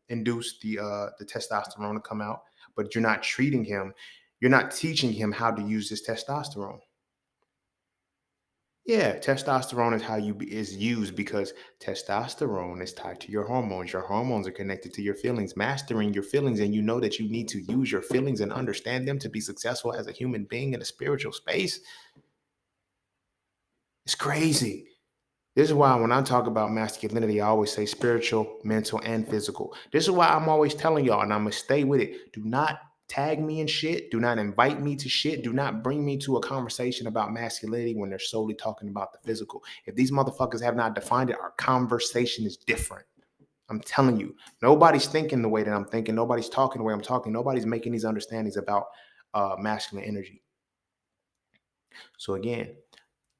induce the testosterone to come out. But you're not treating him. You're not teaching him how to use this testosterone. Yeah, testosterone is is used because testosterone is tied to your hormones. Your hormones are connected to your feelings, mastering your feelings, and you know that you need to use your feelings and understand them to be successful as a human being in a spiritual space. It's crazy. This is why when I talk about masculinity, I always say spiritual, mental, and physical. This is why I'm always telling y'all, and I'm going to stay with it. Do not tag me in shit. Do not invite me to shit. Do not bring me to a conversation about masculinity when they're solely talking about the physical. If these motherfuckers have not defined it, our conversation is different. I'm telling you, nobody's thinking the way that I'm thinking. Nobody's talking the way I'm talking. Nobody's making these understandings about masculine energy. So again,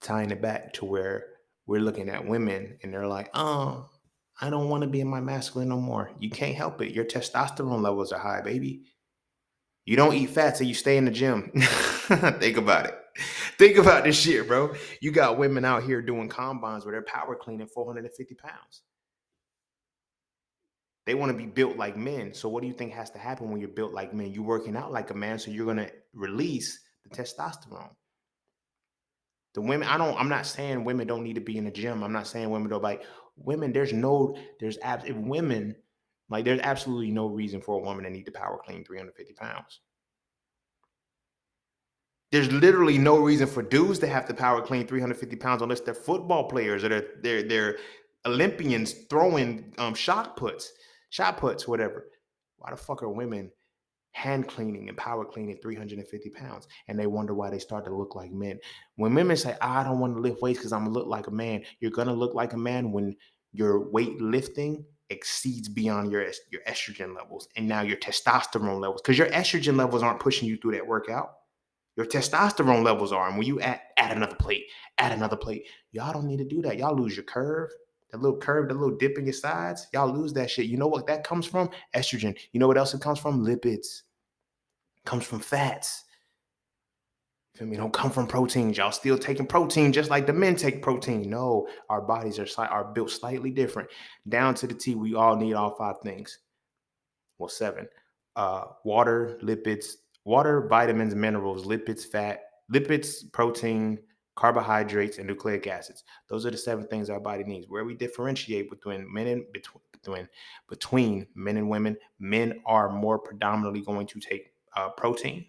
tying it back to where we're looking at women and they're like, oh, I don't want to be in my masculine no more. You can't help it. Your testosterone levels are high, baby. You don't eat fat, so you stay in the gym. Think about it. Think about this shit, bro. You got women out here doing combines where they're power cleaning 450 pounds. They want to be built like men. So what do you think has to happen when you're built like men? You're working out like a man, so you're going to release the testosterone. The women, I'm not saying women don't need to be in the gym. I'm not saying women don't like women. If women, like there's absolutely no reason for a woman to need to power clean 350 pounds. There's literally no reason for dudes to have to power clean 350 pounds unless they're football players or they're Olympians throwing shot puts, whatever. Why the fuck are women hand cleaning and power cleaning 350 pounds, and they wonder why they start to look like men? When women say, I don't want to lift weights because I'm gonna look like a man, you're gonna look like a man when your weight lifting exceeds beyond your estrogen levels and now your testosterone levels, because your estrogen levels aren't pushing you through that workout. Your testosterone levels are, and when you add another plate, y'all don't need to do that. Y'all lose your curve. That little dip in your sides, y'all lose that shit. You know what that comes from? Estrogen. You know what else it comes from? Lipids. It comes from fats. Feel me? Don't come from proteins. Y'all still taking protein just like the men take protein. No, our bodies are built slightly different. Down to the T, we all need all 5 things. Well, 7. Water, vitamins, minerals, lipids, protein, carbohydrates, and nucleic acids. Those are the 7 things our body needs. Where we differentiate between men and women, men are more predominantly going to take protein.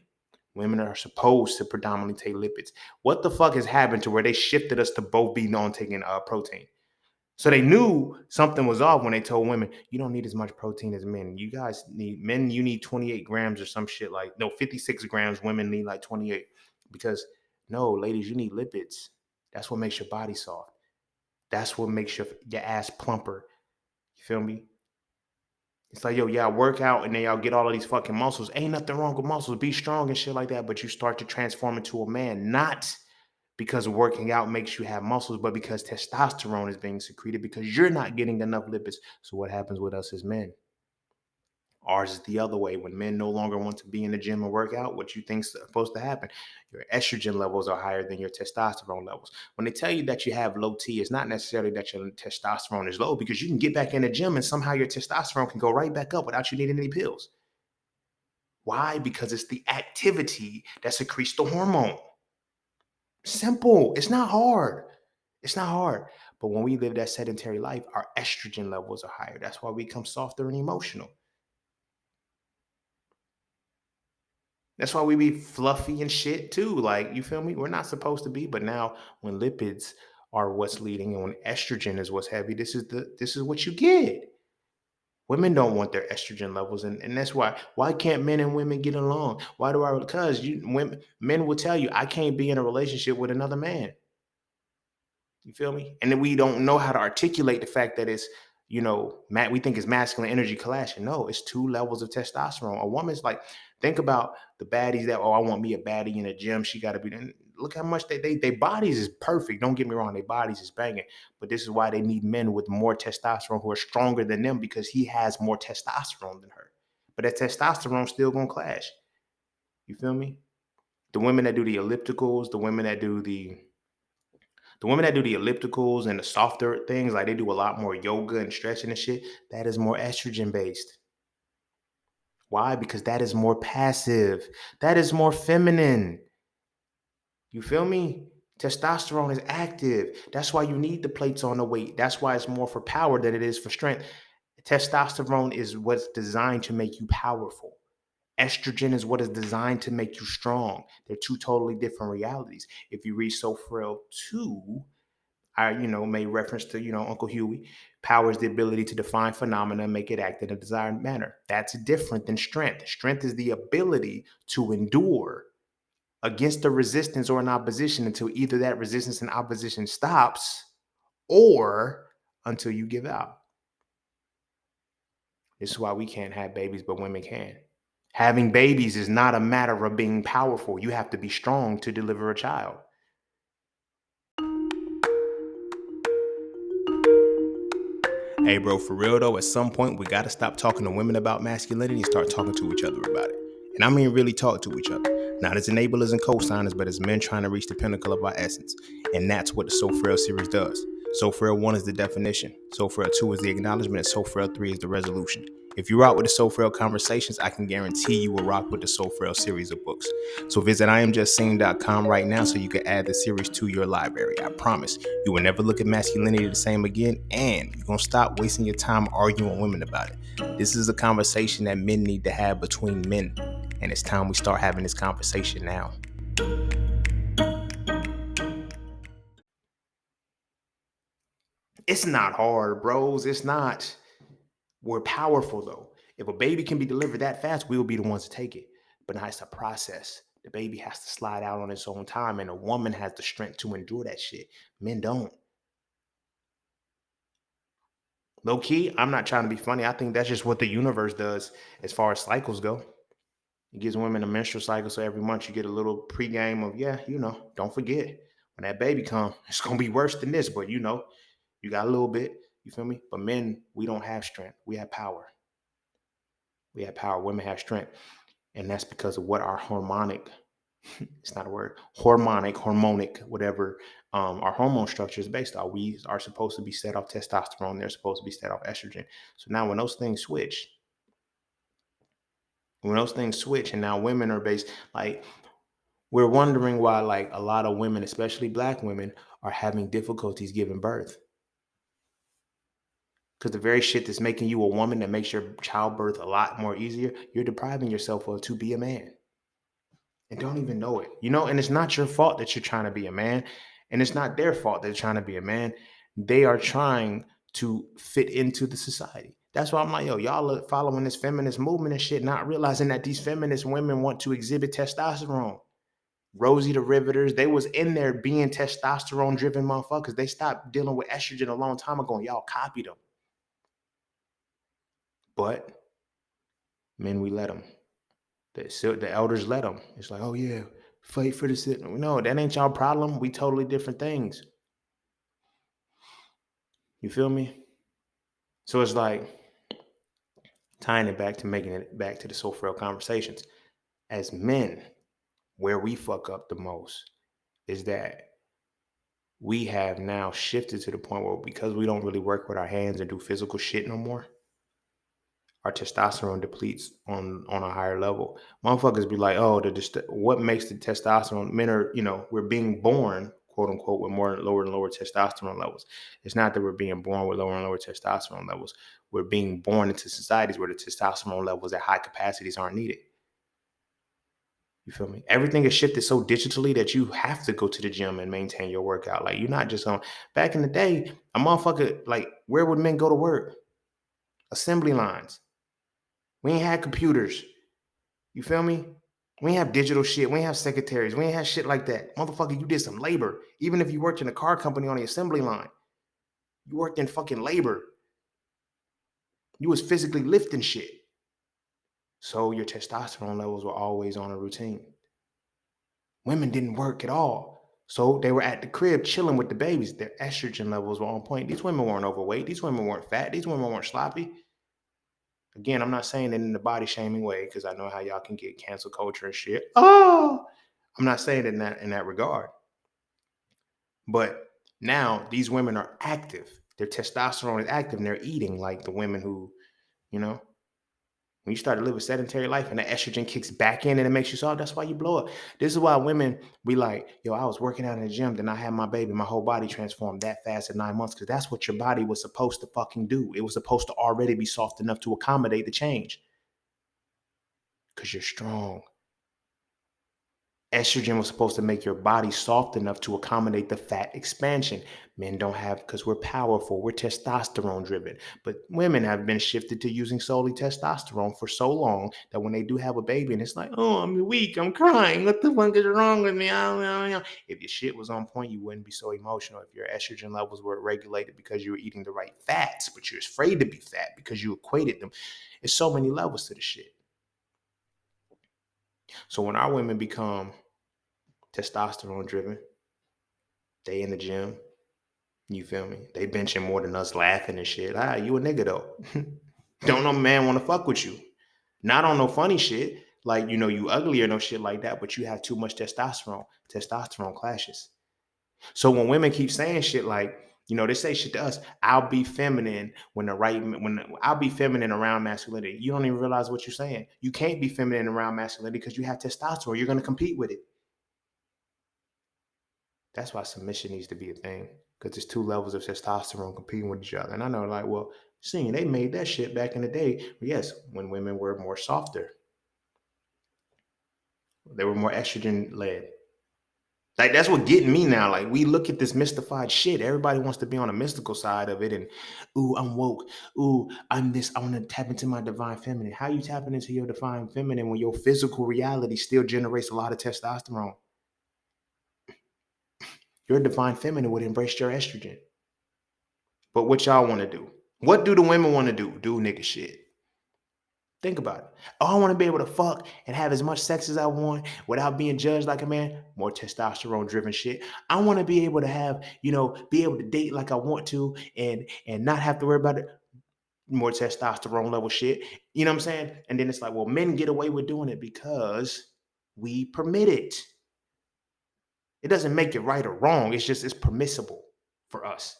Women are supposed to predominantly take lipids. What the fuck has happened to where they shifted us to both be known taking protein? So they knew something was off when they told women, you don't need as much protein as men. You guys need men, you need 28 grams or some shit like no, 56 grams. Women need like 28. Because no, ladies, you need lipids. That's what makes your body soft. That's what makes your ass plumper. You feel me? It's like, yo, y'all work out and then y'all get all of these fucking muscles. Ain't nothing wrong with muscles. Be strong and shit like that. But you start to transform into a man, not because working out makes you have muscles, but because testosterone is being secreted because you're not getting enough lipids. So what happens with us as men? Ours is the other way. When men no longer want to be in the gym and work out, what you think's supposed to happen? Your estrogen levels are higher than your testosterone levels. When they tell you that you have low T, it's not necessarily that your testosterone is low because you can get back in the gym and somehow your testosterone can go right back up without you needing any pills. Why? Because it's the activity that secretes the hormone. Simple. It's not hard. It's not hard. But when we live that sedentary life, our estrogen levels are higher. That's why we become softer and emotional. That's why we be fluffy and shit too. Like, you feel me? We're not supposed to be, but now when lipids are what's leading and when estrogen is what's heavy, this is what you get. Women don't want their estrogen levels, and that's why can't men and women get along? Why do I? Because you women men will tell you I can't be in a relationship with another man. You feel me? And then we don't know how to articulate the fact that it's, we think it's masculine energy clashing. No, it's two levels of testosterone. A woman's like, think about the baddies that, oh, I want me a baddie in a gym. She got to be, look how much they bodies is perfect. Don't get me wrong. Their bodies is banging. But this is why they need men with more testosterone who are stronger than them because he has more testosterone than her. But that testosterone still going to clash. You feel me? The women that do the ellipticals, the women that do the ellipticals and the softer things, like they do a lot more yoga and stretching and shit, that is more estrogen based. Why? Because that is more passive. That is more feminine. You feel me? Testosterone is active. That's why you need the plates on the weight. That's why it's more for power than it is for strength. Testosterone is what's designed to make you powerful. Estrogen is what is designed to make you strong. They're two totally different realities. If you read So Frail 2, I, made reference to, Uncle Huey. Power is the ability to define phenomena and make it act in a desired manner. That's different than strength. Strength is the ability to endure against a resistance or an opposition until either that resistance and opposition stops or until you give out. This is why we can't have babies, but women can. Having babies is not a matter of being powerful. You have to be strong to deliver a child. Hey, bro, for real though, at some point we gotta stop talking to women about masculinity and start talking to each other about it. And I mean really talk to each other. Not as enablers and co-signers, but as men trying to reach the pinnacle of our essence. And that's what the So Frail series does. So Frail 1 is the definition. So Frail 2 is the acknowledgement, and So Frail 3 is the resolution. If you rock with the So Frail conversations, I can guarantee you will rock with the So Frail series of books. So visit IamJustSaying.com right now so you can add the series to your library. I promise you will never look at masculinity the same again, and you're going to stop wasting your time arguing with women about it. This is a conversation that men need to have between men, and it's time we start having this conversation now. It's not hard, bros. It's not. We're powerful, though. If a baby can be delivered that fast, we'll be the ones to take it. But now it's a process. The baby has to slide out on its own time, and a woman has the strength to endure that shit. Men don't. Low key, I'm not trying to be funny. I think that's just what the universe does as far as cycles go. It gives women a menstrual cycle, so every month you get a little pregame of, don't forget when that baby comes, it's gonna be worse than this, but you got a little bit. You feel me? But men, we don't have strength. We have power. We have power. Women have strength, and that's because of what our hormonic. It's not a word. Hormonic, whatever. Our hormone structure is based on. We are supposed to be set off testosterone. They're supposed to be set off estrogen. So now when those things switch, and now women are based like we're wondering why like a lot of women, especially black women, are having difficulties giving birth. Because the very shit that's making you a woman that makes your childbirth a lot more easier, you're depriving yourself of to be a man and don't even know it. And it's not your fault that you're trying to be a man, and it's not their fault they're trying to be a man. They are trying to fit into the society. That's why I'm like, yo, y'all are following this feminist movement and shit, not realizing that these feminist women want to exhibit testosterone. Rosie the Riveters, they was in there being testosterone driven motherfuckers. They stopped dealing with estrogen a long time ago and y'all copied them. But men, we let them. The elders let them. It's like, oh yeah, fight for this. No, that ain't y'all problem. We totally different things. You feel me? So it's like tying it back to making it back to the so frail conversations. As men, where we fuck up the most is that we have now shifted to the point where because we don't really work with our hands and do physical shit no more, our testosterone depletes on a higher level. Motherfuckers be like, oh, what makes the testosterone? Men are, we're being born, quote unquote, with more lower and lower testosterone levels. It's not that we're being born with lower and lower testosterone levels. We're being born into societies where the testosterone levels at high capacities aren't needed. You feel me? Everything is shifted so digitally that you have to go to the gym and maintain your workout. Like you're not just on. Back in the day, a motherfucker, like, where would men go to work? Assembly lines. We ain't had computers. You feel me? We ain't have digital shit. We ain't have secretaries. We ain't have shit like that. Motherfucker, you did some labor. Even if you worked in a car company on the assembly line, you worked in fucking labor. You was physically lifting shit. So your testosterone levels were always on a routine. Women didn't work at all. So they were at the crib chilling with the babies. Their estrogen levels were on point. These women weren't overweight. These women weren't fat. These women weren't sloppy. Again, I'm not saying it in the body shaming way because I know how y'all can get cancel culture and shit. Oh, I'm not saying it in that regard. But now these women are active. Their testosterone is active and they're eating like the women who, you know, when you start to live a sedentary life and the estrogen kicks back in and it makes you soft, that's why you blow up. This is why women be like, yo, I was working out in the gym, then I had my baby, my whole body transformed that fast in 9 months because that's what your body was supposed to fucking do. It was supposed to already be soft enough to accommodate the change because you're strong. Estrogen was supposed to make your body soft enough to accommodate the fat expansion. Men don't have because we're powerful. We're testosterone driven. But women have been shifted to using solely testosterone for so long that when they do have a baby and it's like, oh, I'm weak, I'm crying. What the fuck is wrong with me? If your shit was on point, you wouldn't be so emotional. If your estrogen levels were regulated because you were eating the right fats, but you're afraid to be fat because you equated them. There's so many levels to the shit. So when our women become testosterone driven, they in the gym. You feel me? They benching more than us laughing and shit. Ah, you a nigga though. Don't no man want to fuck with you. Not on no funny shit. Like, you ugly or no shit like that, but you have too much testosterone. Testosterone clashes. So when women keep saying shit like, they say shit to us, I'll be feminine I'll be feminine around masculinity. You don't even realize what you're saying. You can't be feminine around masculinity because you have testosterone. You're going to compete with it. That's why submission needs to be a thing because there's two levels of testosterone competing with each other. And I know, like, well, seeing they made that shit back in the day. Yes, when women were more softer, they were more estrogen led. Like, that's what getting me now. Like, we look at this mystified shit. Everybody wants to be on a mystical side of it. And, ooh, I'm woke. Ooh, I'm this. I want to tap into my divine feminine. How you tapping into your divine feminine when your physical reality still generates a lot of testosterone? Your divine feminine would embrace your estrogen. But what y'all want to do? What do the women want to do? Do nigga shit. Think about it. Oh, I want to be able to fuck and have as much sex as I want without being judged like a man. More testosterone driven shit. I want to be able to have, be able to date like I want to and not have to worry about it. More testosterone level shit. You know what I'm saying? And then it's like, well, men get away with doing it because we permit it. It doesn't make it right or wrong. It's permissible for us.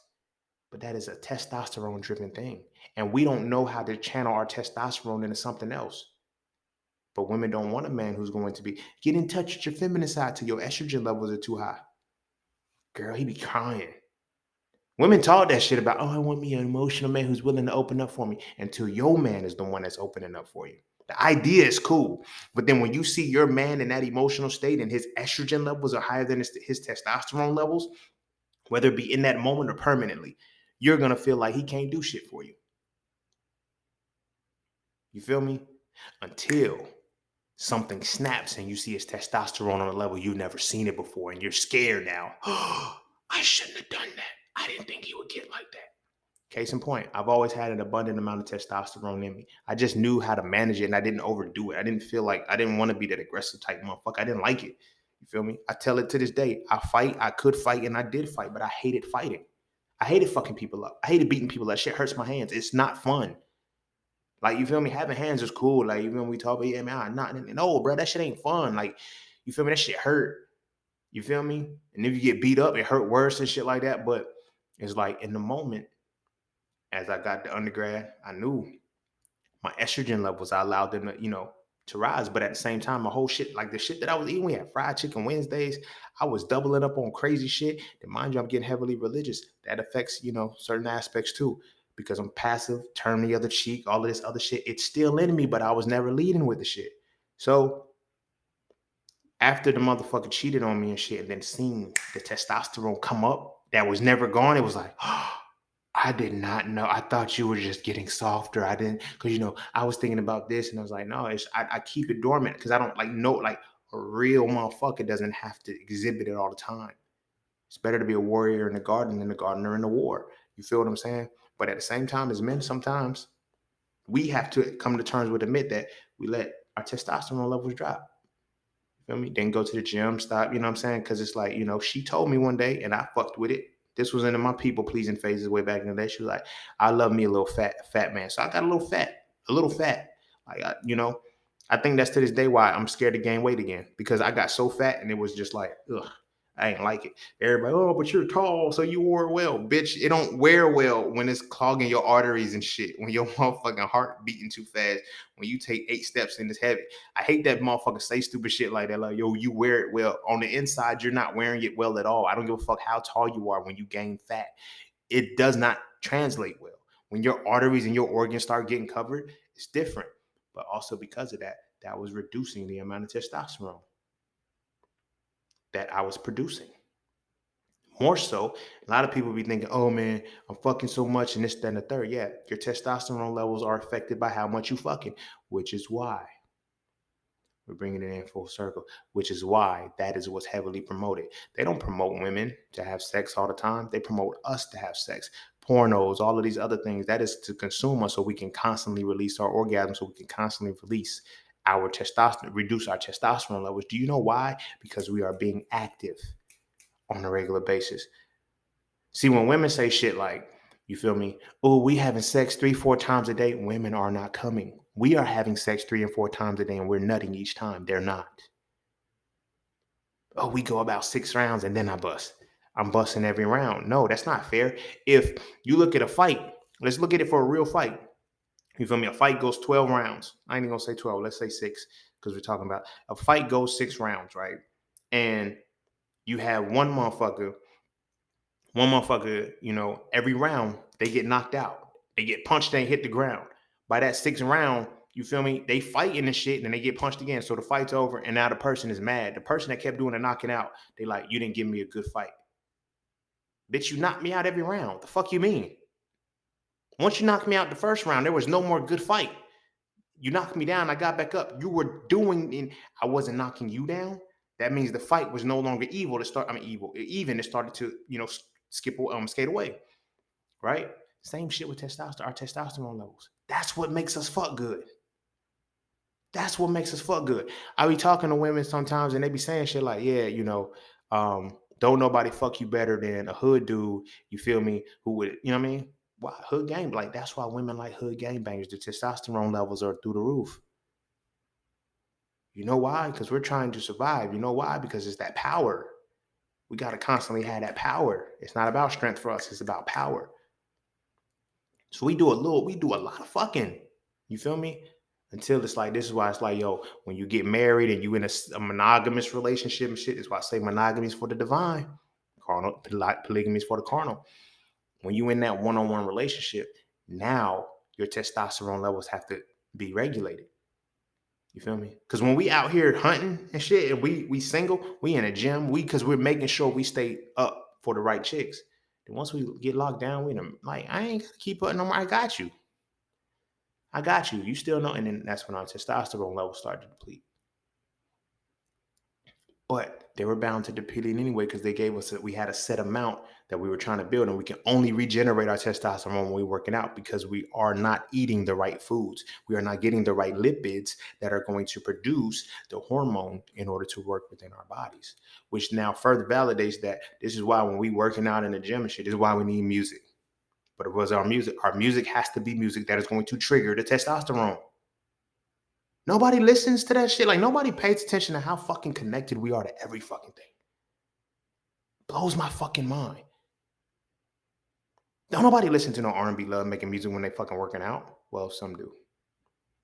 But that is a testosterone driven thing. And we don't know how to channel our testosterone into something else. But women don't want a man who's going to get in touch with your feminine side till your estrogen levels are too high. Girl, he be crying. Women talk that shit about, oh, I want me an emotional man who's willing to open up for me until your man is the one that's opening up for you. The idea is cool. But then when you see your man in that emotional state and his estrogen levels are higher than his testosterone levels, whether it be in that moment or permanently, you're going to feel like he can't do shit for you. You feel me? Until something snaps and you see his testosterone on a level you've never seen it before and you're scared now. Oh, I shouldn't have done that. I didn't think he would get like that. Case in point, I've always had an abundant amount of testosterone in me. I just knew how to manage it and I didn't overdo it. I didn't feel like I didn't want to be that aggressive type motherfucker. I didn't like it. You feel me? I tell it to this day. I could fight and I did fight, but I hated fighting. I hated fucking people up. I hated beating people up. That shit hurts my hands. It's not fun. Like, you feel me? Having hands is cool. Like, even when we talk about, yeah, man, I'm not, no, bro, that shit ain't fun. Like, you feel me? That shit hurt. You feel me? And if you get beat up, it hurt worse and shit like that. But it's like in the moment, as I got to undergrad, I knew my estrogen levels, I allowed them to, to rise. But at the same time, my whole shit, like the shit that I was eating, we had fried chicken Wednesdays. I was doubling up on crazy shit. And mind you, I'm getting heavily religious. That affects, certain aspects too. Because I'm passive, turn the other cheek, all of this other shit. It's still in me, but I was never leading with the shit. So after the motherfucker cheated on me and shit, and then seeing the testosterone come up that was never gone, it was like, oh, I did not know. I thought you were just getting softer. I didn't, because I was thinking about this, and I was like, no, I keep it dormant because I don't like a real motherfucker doesn't have to exhibit it all the time. It's better to be a warrior in the garden than a gardener in the war. You feel what I'm saying? But at the same time, as men, sometimes we have to come to terms with admit that we let our testosterone levels drop. Feel me? Then go to the gym, stop, you know what I'm saying? Because it's like, she told me one day and I fucked with it. This was into my people pleasing phases way back in the day. She was like, I love me a little fat man. So I got a little fat, a little fat. Like, I think that's to this day why I'm scared to gain weight again, because I got so fat and it was just like, ugh, I ain't like it. Everybody, oh, but you're tall, so you wore well. Bitch, it don't wear well when it's clogging your arteries and shit, when your motherfucking heart beating too fast, when you take 8 steps and it's heavy. I hate that motherfucker say stupid shit like that. Like, yo, you wear it well. On the inside, you're not wearing it well at all. I don't give a fuck how tall you are when you gain fat. It does not translate well. When your arteries and your organs start getting covered, it's different. But also because of that, that was reducing the amount of testosterone that I was producing. More so, a lot of people be thinking, oh man, I'm fucking so much and this, that, and the third. Yeah, your testosterone levels are affected by how much you fucking, which is why we're bringing it in full circle, which is why that is what's heavily promoted. They don't promote women to have sex all the time. They promote us to have sex. Pornos, all of these other things, that is to consume us so we can constantly release our orgasm, so we can constantly release our testosterone, reduce our testosterone levels. Do you know why? Because we are being active on a regular basis. See, when women say shit like, you feel me? Oh, we having sex 3-4 times a day. Women are not coming. We are having sex 3 and 4 times a day and we're nutting each time. They're not. Oh, we go about 6 rounds and then I bust. I'm busting every round. No, that's not fair. If you look at a fight, let's look at it for a real fight. You feel me? A fight goes 12 rounds. I ain't even gonna say 12. Let's say 6, because we're talking about a fight goes 6 rounds, right? And you have one motherfucker, every round they get knocked out. They get punched, they hit the ground. By that 6th round, you feel me? They fighting and shit, and then they get punched again. So the fight's over, and now the person is mad. The person that kept doing the knocking out, they like, you didn't give me a good fight. Bitch, you knocked me out every round. The fuck you mean? Once you knocked me out the first round, there was no more good fight. You knocked me down, I got back up. You were doing, and I wasn't knocking you down. That means the fight was no longer evil to start. I mean, even it started to, skate away. Right? Same shit with testosterone, our testosterone levels. That's what makes us fuck good. That's what makes us fuck good. I be talking to women sometimes and they be saying shit like, yeah, don't nobody fuck you better than a hood dude, you feel me, who would, you know what I mean? Why hood game? Like, that's why women like hood game bangers. The testosterone levels are through the roof. You know why? Because we're trying to survive. You know why? Because it's that power. We got to constantly have that power. It's not about strength for us, it's about power. So we do a lot of fucking. You feel me? Until it's like, this is why it's like, yo, when you get married and you in a monogamous relationship and shit, is why I say monogamy is for the divine. Carnal, polygamy is for the carnal. When you in that one-on-one relationship, now your testosterone levels have to be regulated. You feel me? Because when we out here hunting and shit, and we single, we in a gym, because we're making sure we stay up for the right chicks. Then once we get locked down, like, I ain't gotta keep putting no more. I got you. I got you. You still know. And then that's when our testosterone levels start to deplete. But they were bound to deplete it anyway because they gave us we had a set amount that we were trying to build, and we can only regenerate our testosterone when we're working out because we are not eating the right foods. We are not getting the right lipids that are going to produce the hormone in order to work within our bodies, which now further validates that this is why when we working out in the gym and shit, this is why we need music. But it was our music has to be music that is going to trigger the testosterone. Nobody listens to that shit. Like, nobody pays attention to how fucking connected we are to every fucking thing. Blows my fucking mind. Don't nobody listen to no R&B love making music when they fucking working out. Well, some do.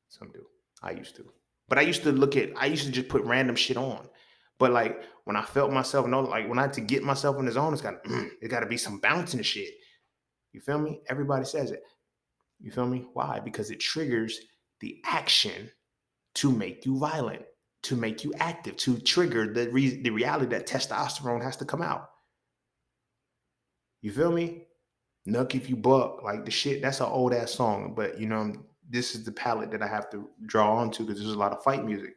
Some do. I used to. But I used to just put random shit on. But like when I felt myself, like when I had to get myself in the zone, it got to be some bouncing shit. You feel me? Everybody says it. You feel me? Why? Because it triggers the action to make you violent, to make you active, to trigger the reality that testosterone has to come out. You feel me? Nuck if you buck, like the shit. That's an old ass song, but this is the palette that I have to draw onto because there's a lot of fight music.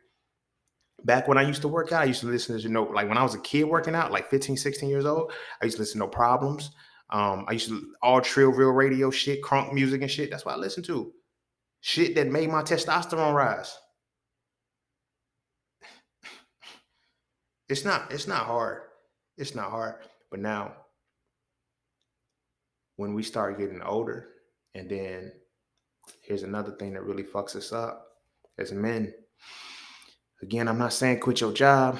Back when I used to work out, I used to listen to, like when I was a kid working out, like 15, 16 years old, I used to listen to No Problems. I used to all Trill Real Radio shit, crunk music and shit. That's what I listened to. Shit that made my testosterone rise. It's not hard. It's not hard. But now, when we start getting older, and then here's another thing that really fucks us up as men. Again, I'm not saying quit your job.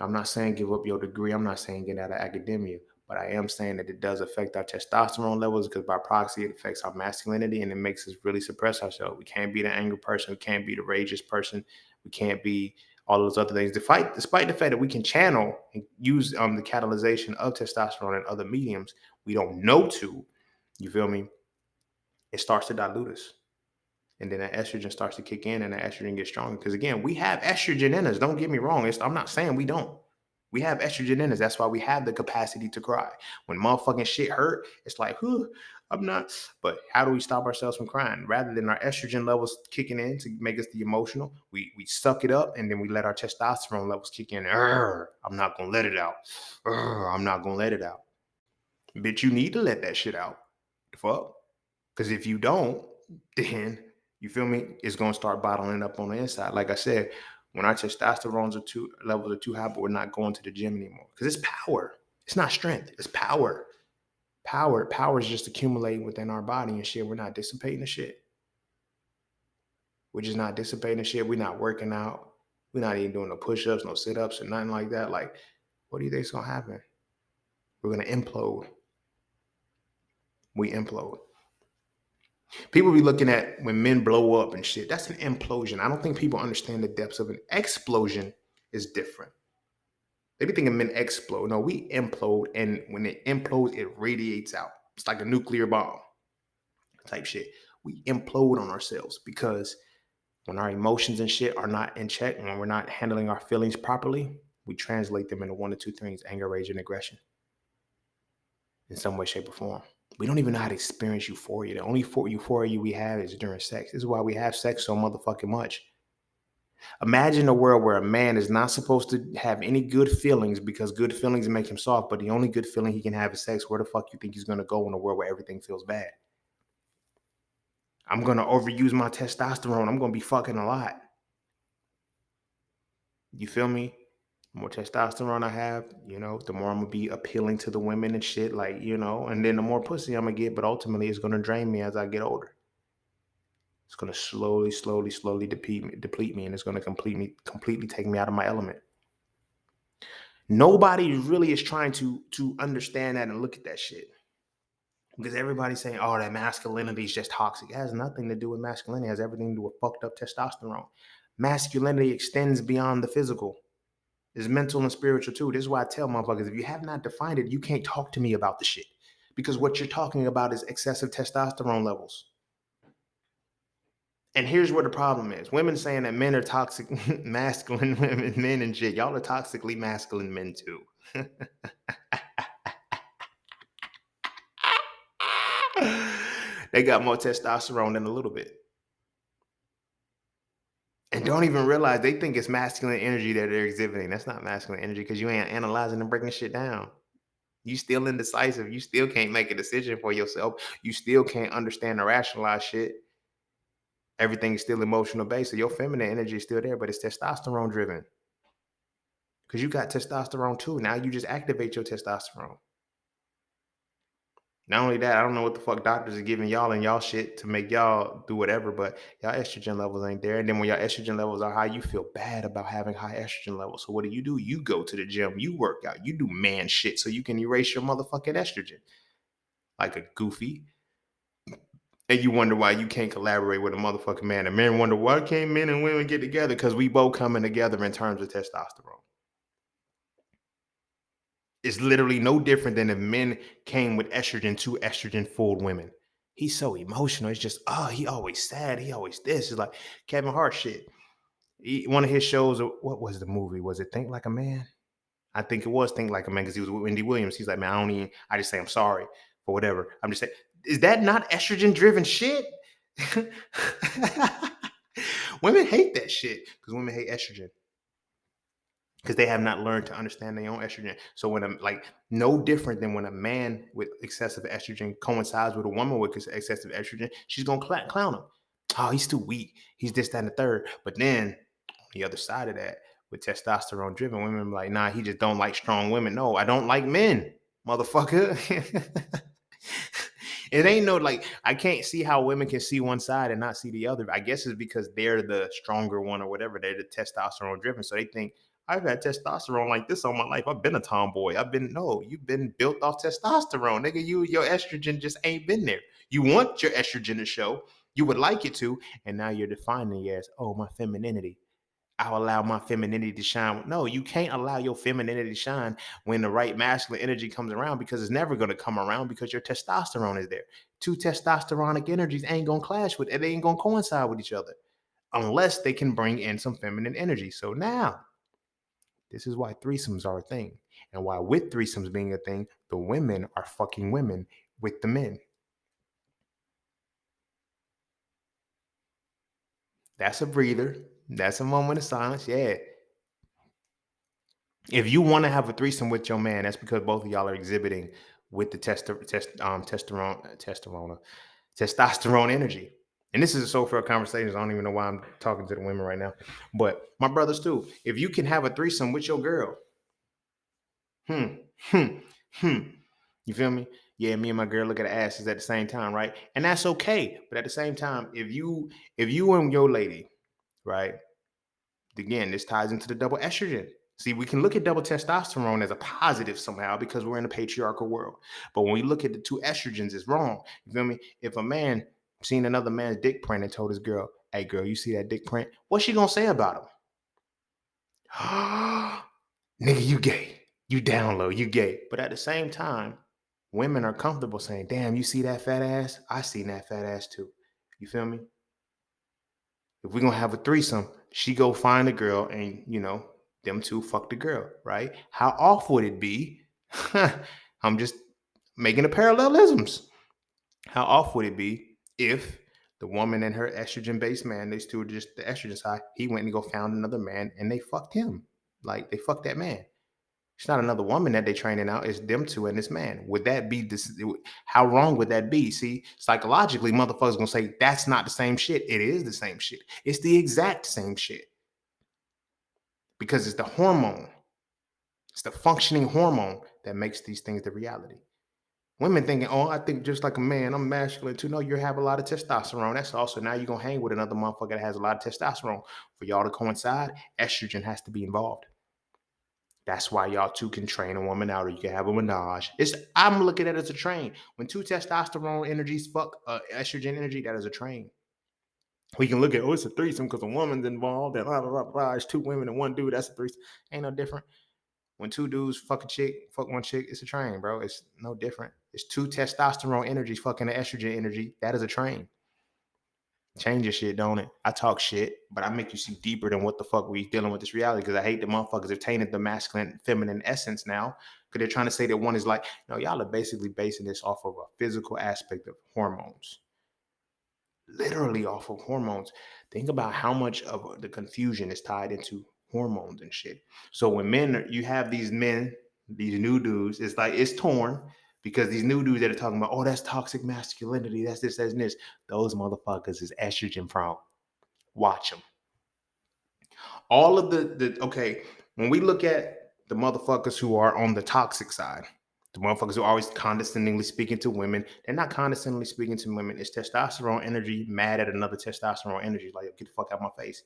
I'm not saying give up your degree. I'm not saying get out of academia. But I am saying that it does affect our testosterone levels because by proxy, it affects our masculinity and it makes us really suppress ourselves. We can't be the angry person. We can't be the rageous person. We can't be all those other things. Despite the fact that we can channel and use the catalyzation of testosterone and other mediums, we don't know to. You feel me? It starts to dilute us. And then that estrogen starts to kick in and the estrogen gets stronger. Because again, we have estrogen in us. Don't get me wrong. I'm not saying we don't. We have estrogen in us. That's why we have the capacity to cry. When motherfucking shit hurt, it's like, I'm not. But how do we stop ourselves from crying? Rather than our estrogen levels kicking in to make us the emotional, we suck it up and then we let our testosterone levels kick in. I'm not going to let it out. I'm not going to let it out. Bitch, you need to let that shit out. The fuck? Because if you don't, then, you feel me, it's going to start bottling up on the inside. Like I said, when our testosterone levels are too high, but we're not going to the gym anymore. Because it's power. It's not strength. It's power. Power is just accumulating within our body and shit. We're not dissipating the shit. We're just not dissipating the shit. We're not working out. We're not even doing no push-ups, no sit-ups, or nothing like that. Like, what do you think is going to happen? We're going to implode. We implode. People be looking at when men blow up and shit. That's an implosion. I don't think people understand the depths of an explosion is different. They be thinking men explode. No, we implode. And when it implodes, it radiates out. It's like a nuclear bomb type shit. We implode on ourselves because when our emotions and shit are not in check, when we're not handling our feelings properly, we translate them into one of two things: anger, rage, and aggression in some way, shape, or form. We don't even know how to experience euphoria. The only euphoria we have is during sex. This is why we have sex so motherfucking much. Imagine a world where a man is not supposed to have any good feelings because good feelings make him soft, but the only good feeling he can have is sex. Where the fuck you think he's going to go in a world where everything feels bad? I'm going to overuse my testosterone. I'm going to be fucking a lot. You feel me? The more testosterone I have, the more I'm going to be appealing to the women and shit, like, and then the more pussy I'm going to get, but ultimately it's going to drain me as I get older. It's going to slowly deplete me, and it's going to completely take me out of my element. Nobody really is trying to understand that and look at that shit. Because everybody's saying, oh, that masculinity is just toxic. It has nothing to do with masculinity. It has everything to do with fucked up testosterone. Masculinity extends beyond the physical. It's mental and spiritual too. This is why I tell motherfuckers, if you have not defined it, you can't talk to me about the shit. Because what you're talking about is excessive testosterone levels. And here's where the problem is. Women saying that men are toxic, masculine women, men and shit. Y'all are toxically masculine men too. They got more testosterone than a little bit. And don't even realize they think it's masculine energy that they're exhibiting. That's not masculine energy because you ain't analyzing and breaking shit down. You still indecisive. You still can't make a decision for yourself. You still can't understand or rationalize shit. Everything is still emotional based. So your feminine energy is still there, but it's testosterone driven. Because you got testosterone too. Now you just activate your testosterone. Not only that, I don't know what the fuck doctors are giving y'all and y'all shit to make y'all do whatever, but y'all estrogen levels ain't there. And then when y'all estrogen levels are high, you feel bad about having high estrogen levels. So what do? You go to the gym, you work out, you do man shit so you can erase your motherfucking estrogen like a goofy. And you wonder why you can't collaborate with a motherfucking man. And men wonder why can't men and women get together? Because we both coming together in terms of testosterone. It's literally no different than if men came with estrogen to estrogen full women. He's so emotional. It's just, oh, he always sad. He always this. It's like Kevin Hart shit. One of his shows, what was the movie? Was it Think Like a Man? I think it was Think Like a Man because he was with Wendy Williams. He's like, man, I just say I'm sorry for whatever. I'm just saying, is that not estrogen driven shit? Women hate that shit because women hate estrogen because they have not learned to understand their own estrogen. So when I'm like no different than when a man with excessive estrogen coincides with a woman with excessive estrogen, she's gonna clown him. Oh, he's too weak. He's this, that, and the third. But then on the other side of that, with testosterone driven women, like, nah, he just don't like strong women. No, I don't like men, motherfucker. It ain't no like I can't see how women can see one side and not see the other. I guess it's because they're the stronger one or whatever. They're the testosterone driven. So they think I've had testosterone like this all my life. I've been a tomboy. You've been built off testosterone. Nigga, your estrogen just ain't been there. You want your estrogen to show. You would like it to, and now you're defining it as, oh, my femininity. I'll allow my femininity to shine. No, you can't allow your femininity to shine when the right masculine energy comes around because it's never going to come around because your testosterone is there. Two testosteronic energies ain't going to clash with it. They ain't going to coincide with each other unless they can bring in some feminine energy. So now, this is why threesomes are a thing. And why with threesomes being a thing, the women are fucking women with the men. That's a breather. That's a moment of silence. Yeah. If you want to have a threesome with your man, that's because both of y'all are exhibiting with the testosterone energy. And this is a so fair conversation. I don't even know why I'm talking to the women right now. But my brothers too. If you can have a threesome with your girl, hmm, hmm, hmm. You feel me? Yeah, me and my girl look at the asses at the same time, right? And that's okay. But at the same time, if you and your lady, right? Again, this ties into the double estrogen. See, we can look at double testosterone as a positive somehow because we're in a patriarchal world. But when we look at the two estrogens, it's wrong. You feel me? If a man seen another man's dick print and told his girl, hey girl, you see that dick print? What's she gonna say about him? Nigga, you gay. You down low, you gay. But at the same time, women are comfortable saying, damn, you see that fat ass? I seen that fat ass too. You feel me? If we're gonna have a threesome, she go find a girl and them two fuck the girl, right? How off would it be? I'm just making the parallelisms. How off would it be if the woman and her estrogen based man, these two are just the estrogen side, he went and go found another man and they fucked him. Like they fucked that man. It's not another woman that they training out. It's them two and this man. Would that be this? How wrong would that be? See, psychologically, motherfuckers gonna say that's not the same shit. It is the same shit. It's the exact same shit because it's the hormone. It's the functioning hormone that makes these things the reality. Women thinking, oh, I think just like a man, I'm masculine too. No, you have a lot of testosterone. That's also now you're gonna hang with another motherfucker that has a lot of testosterone. For y'all to coincide, estrogen has to be involved. That's why y'all two can train a woman out, or you can have a menage. I'm looking at it as a train. When two testosterone energies fuck estrogen energy, that is a train. We can look at it's a threesome because a woman's involved and blah blah blah blah. It's two women and one dude. That's a threesome. Ain't no different. When two dudes fuck a chick, fuck one chick, it's a train, bro. It's no different. It's two testosterone energies fucking the estrogen energy. That is a train. Change your shit, don't it? I talk shit, but I make you see deeper than what the fuck we dealing with this reality because I hate the motherfuckers have tainted the masculine, feminine essence now because they're trying to say that one is like, no, y'all are basically basing this off of a physical aspect of hormones. literally off of hormones. Think about how much of the confusion is tied into hormones and shit. So when you have these men, these new dudes, it's like it's torn because these new dudes that are talking about, oh, that's toxic masculinity, that's this, that's this. Those motherfuckers is estrogen prone. Watch them. All of the okay, when we look at the motherfuckers who are on the toxic side, the motherfuckers who are always condescendingly speaking to women, they're not condescendingly speaking to women. It's testosterone energy mad at another testosterone energy. Like, get the fuck out of my face.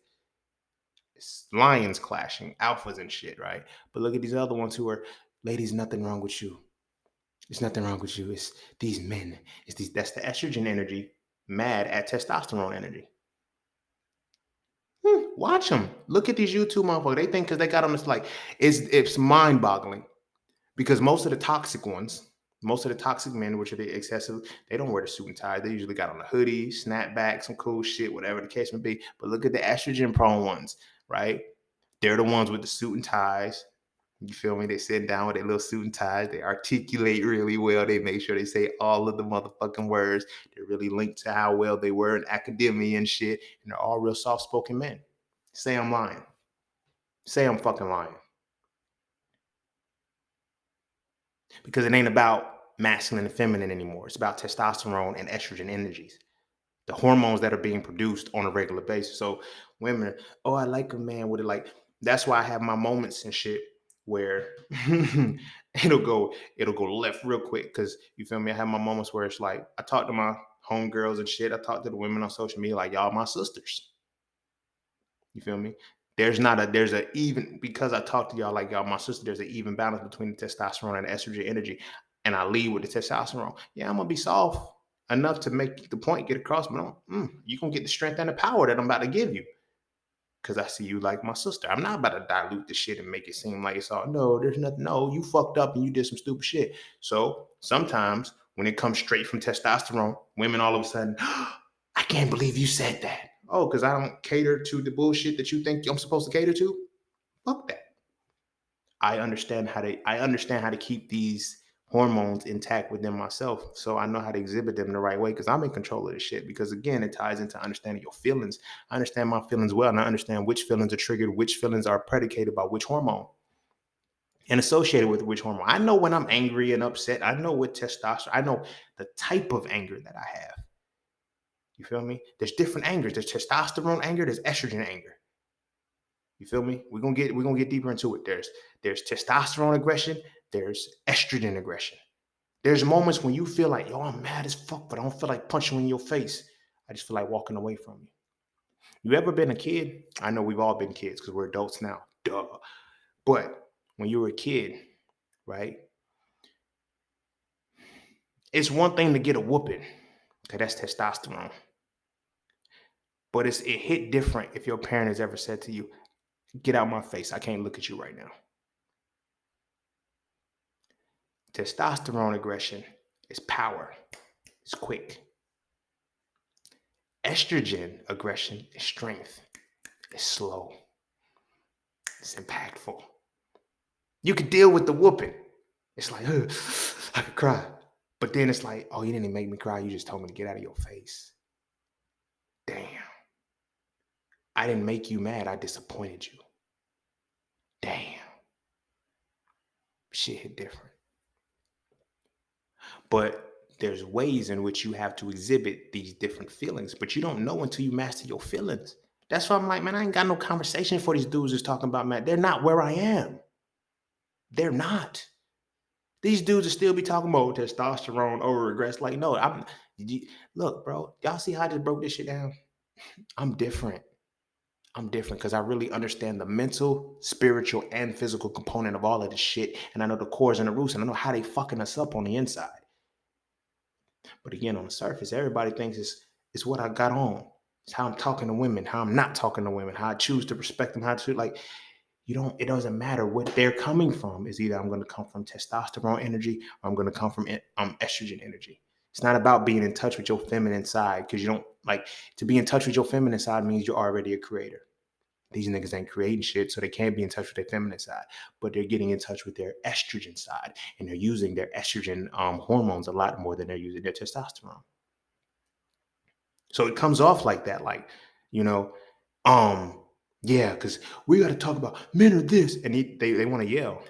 It's lions clashing, alphas and shit, right? But look at these other ones who are, ladies, nothing wrong with you. There's nothing wrong with you. It's these men. That's the estrogen energy mad at testosterone energy. Watch them. Look at these YouTube motherfuckers. They think because they got them, it's like it's mind boggling. Because most of the toxic ones, most of the toxic men, which are the excessive, they don't wear the suit and tie. They usually got on a hoodie, snapback, some cool shit, whatever the case may be. But look at the estrogen prone ones, right? They're the ones with the suit and ties. You feel me? They sit down with their little suit and ties. They articulate really well. They make sure they say all of the motherfucking words. They're really linked to how well they were in academia and shit. And they're all real soft-spoken men. Say I'm lying. Say I'm fucking lying. Because it ain't about masculine and feminine anymore. It's about testosterone and estrogen energies, the hormones that are being produced on a regular basis. So women, oh, I like a man with it. Like, that's why I have my moments and shit where it'll go left real quick. Cause you feel me? I have my moments where it's like I talk to my homegirls and shit. I talk to the women on social media like y'all my sisters. You feel me? There's a even because I talk to y'all like y'all my sister, there's an even balance between the testosterone and the estrogen energy. And I lead with the testosterone. Yeah, I'm gonna be soft enough to make the point get across, but you're gonna get the strength and the power that I'm about to give you. Cause I see you like my sister. I'm not about to dilute the shit and make it seem like it's all no, there's nothing. No, you fucked up and you did some stupid shit. So sometimes when it comes straight from testosterone, women all of a sudden, I can't believe you said that. Oh, because I don't cater to the bullshit that you think I'm supposed to cater to? Fuck that. I understand how to keep these hormones intact within myself. So I know how to exhibit them the right way because I'm in control of this shit. Because again, it ties into understanding your feelings. I understand my feelings well, and I understand which feelings are triggered, which feelings are predicated by which hormone and associated with which hormone. I know when I'm angry and upset. I know what testosterone, I know the type of anger that I have. You feel me? There's different angers. There's testosterone anger, there's estrogen anger. You feel me? We're gonna get deeper into it. There's testosterone aggression, there's estrogen aggression. There's moments when you feel like, yo, I'm mad as fuck, but I don't feel like punching you in your face. I just feel like walking away from you. You ever been a kid? I know we've all been kids because we're adults now. Duh. But when you were a kid, right? It's one thing to get a whooping, okay, that's testosterone. But it hit different if your parent has ever said to you, get out my face. I can't look at you right now. Testosterone aggression is power. It's quick. Estrogen aggression is strength. It's slow. It's impactful. You could deal with the whooping. It's like, I could cry. But then it's like, oh, you didn't make me cry. You just told me to get out of your face. Damn. I didn't make you mad. I disappointed you. Damn. Shit hit different. But there's ways in which you have to exhibit these different feelings, but you don't know until you master your feelings. That's why I'm like, man, I ain't got no conversation for these dudes that's talking about, man. They're not where I am. They're not. These dudes will still be talking about testosterone over regress. Like, no, look, bro. Y'all see how I just broke this shit down? I'm different. I'm different because I really understand the mental, spiritual, and physical component of all of this shit. And I know the cores and the roots, and I know how they fucking us up on the inside. But again, on the surface, everybody thinks it's what I got on. It's how I'm talking to women, how I'm not talking to women, how I choose to respect them, how to like it doesn't matter what they're coming from. Is either I'm going to come from testosterone energy or I'm going to come from estrogen energy. It's not about being in touch with your feminine side because you don't like to be in touch with your feminine side means you're already a creator. These niggas ain't creating shit, so they can't be in touch with their feminine side, but they're getting in touch with their estrogen side, and they're using their estrogen hormones a lot more than they're using their testosterone. So it comes off like that, like, you know, yeah, because we got to talk about men are this, and they want to yell.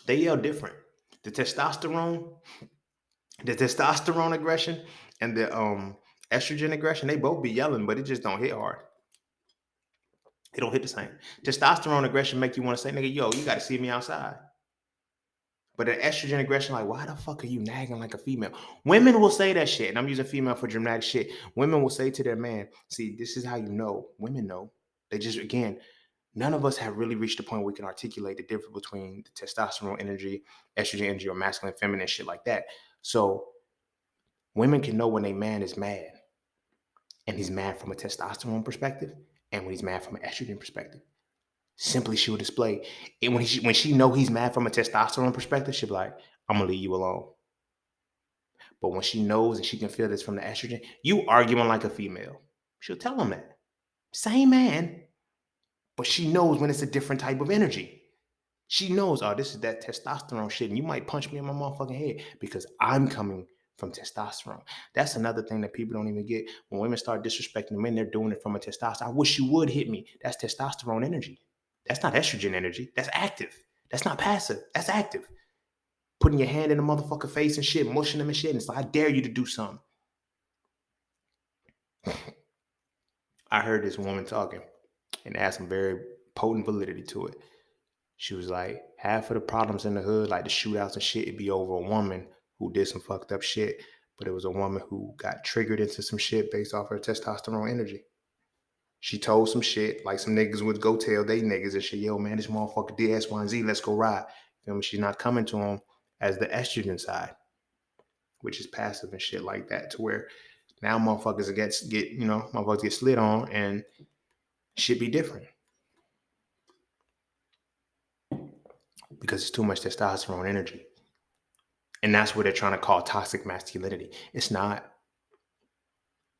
They yell different. The testosterone, the testosterone aggression, and the estrogen aggression, they both be yelling, but it just don't hit hard. It don't hit the same. Testosterone aggression make you want to say, nigga, yo, you got to see me outside. But an estrogen aggression, like, why the fuck are you nagging like a female? Women will say that shit, and I'm using female for dramatic shit. Women will say to their man, see, this is how you know. Women know. They just, again, none of us have really reached the point where we can articulate the difference between the testosterone energy, estrogen energy, or masculine, feminine, shit like that. So women can know when a man is mad, and he's mad from a testosterone perspective, and when he's mad from an estrogen perspective. Simply, she will display. And when she know he's mad from a testosterone perspective, she'll be like, I'm gonna leave you alone. But when she knows and she can feel this from the estrogen, you arguing like a female. She'll tell him that. Same man, but she knows when it's a different type of energy. She knows, oh, this is that testosterone shit, and you might punch me in my motherfucking head because I'm coming from testosterone. That's another thing that people don't even get. When women start disrespecting the men, they're doing it from a testosterone. I wish you would hit me. That's testosterone energy. That's not estrogen energy. That's active. That's not passive. That's active. Putting your hand in the motherfucker face and shit, mushing them and shit. And it's like, I dare you to do something. I heard this woman talking and add some very potent validity to it. She was like, half of the problems in the hood, like the shootouts and shit, it'd be over a woman who did some fucked up shit. But it was a woman who got triggered into some shit based off her testosterone energy. She told some shit, like some niggas would go tell they niggas and shit, yo, man, this motherfucker did X, Y, and Z, let's go ride. Feel me? She's not coming to him as the estrogen side, which is passive and shit like that, to where now motherfuckers motherfuckers get slid on and shit be different. Because it's too much testosterone energy. And that's what they're trying to call toxic masculinity. It's not.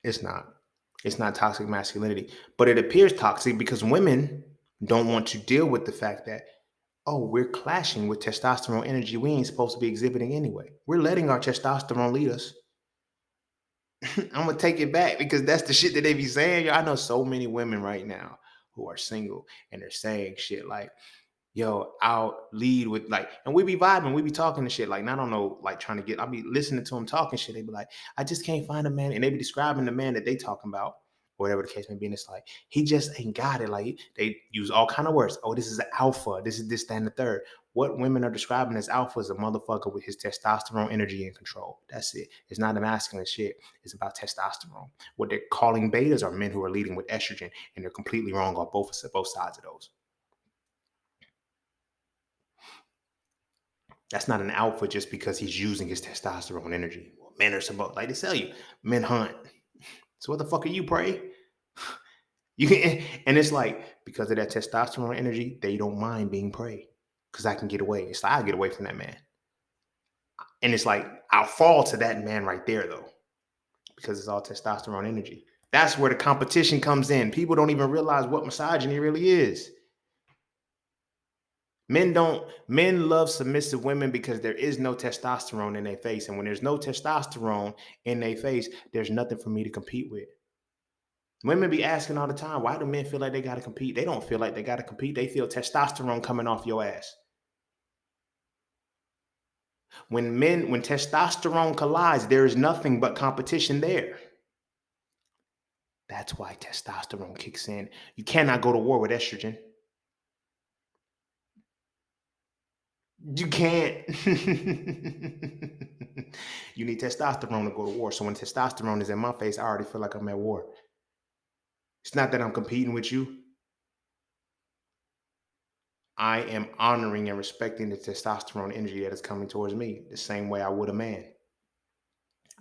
It's not. It's not toxic masculinity. But it appears toxic because women don't want to deal with the fact that, oh, we're clashing with testosterone energy we ain't supposed to be exhibiting anyway. We're letting our testosterone lead us. I'm going to take it back because that's the shit that they be saying. I know so many women right now who are single and they're saying shit like, yo, I'll lead with like, and we be vibing, we be talking to shit. Like, and I don't know, like trying to get, I'll be listening to them talking shit. They be like, I just can't find a man. And they be describing the man that they talking about, or whatever the case may be. And it's like, he just ain't got it. Like, they use all kind of words. Oh, this is an alpha. This is this, that, and the third. What women are describing as alpha is a motherfucker with his testosterone energy and control. That's it. It's not the masculine shit. It's about testosterone. What they're calling betas are men who are leading with estrogen, and they're completely wrong on both sides of those. That's not an alpha just because he's using his testosterone energy. Well, men are supposed, like they tell you, men hunt. So what the fuck are you, prey? You can, and it's like because of that testosterone energy, they don't mind being prey because I can get away. It's like I get away from that man, and it's like I'll fall to that man right there though because it's all testosterone energy. That's where the competition comes in. People don't even realize what misogyny really is. Men love submissive women because there is no testosterone in their face. And when there's no testosterone in their face, there's nothing for me to compete with. Women be asking all the time, why do men feel like they got to compete? They don't feel like they got to compete. They feel testosterone coming off your ass. When testosterone collides, there is nothing but competition there. That's why testosterone kicks in. You cannot go to war with estrogen. You can't. You need testosterone to go to war. So when testosterone is in my face, I already feel like I'm at war. It's not that I'm competing with you. I am honoring and respecting the testosterone energy that is coming towards me the same way I would a man.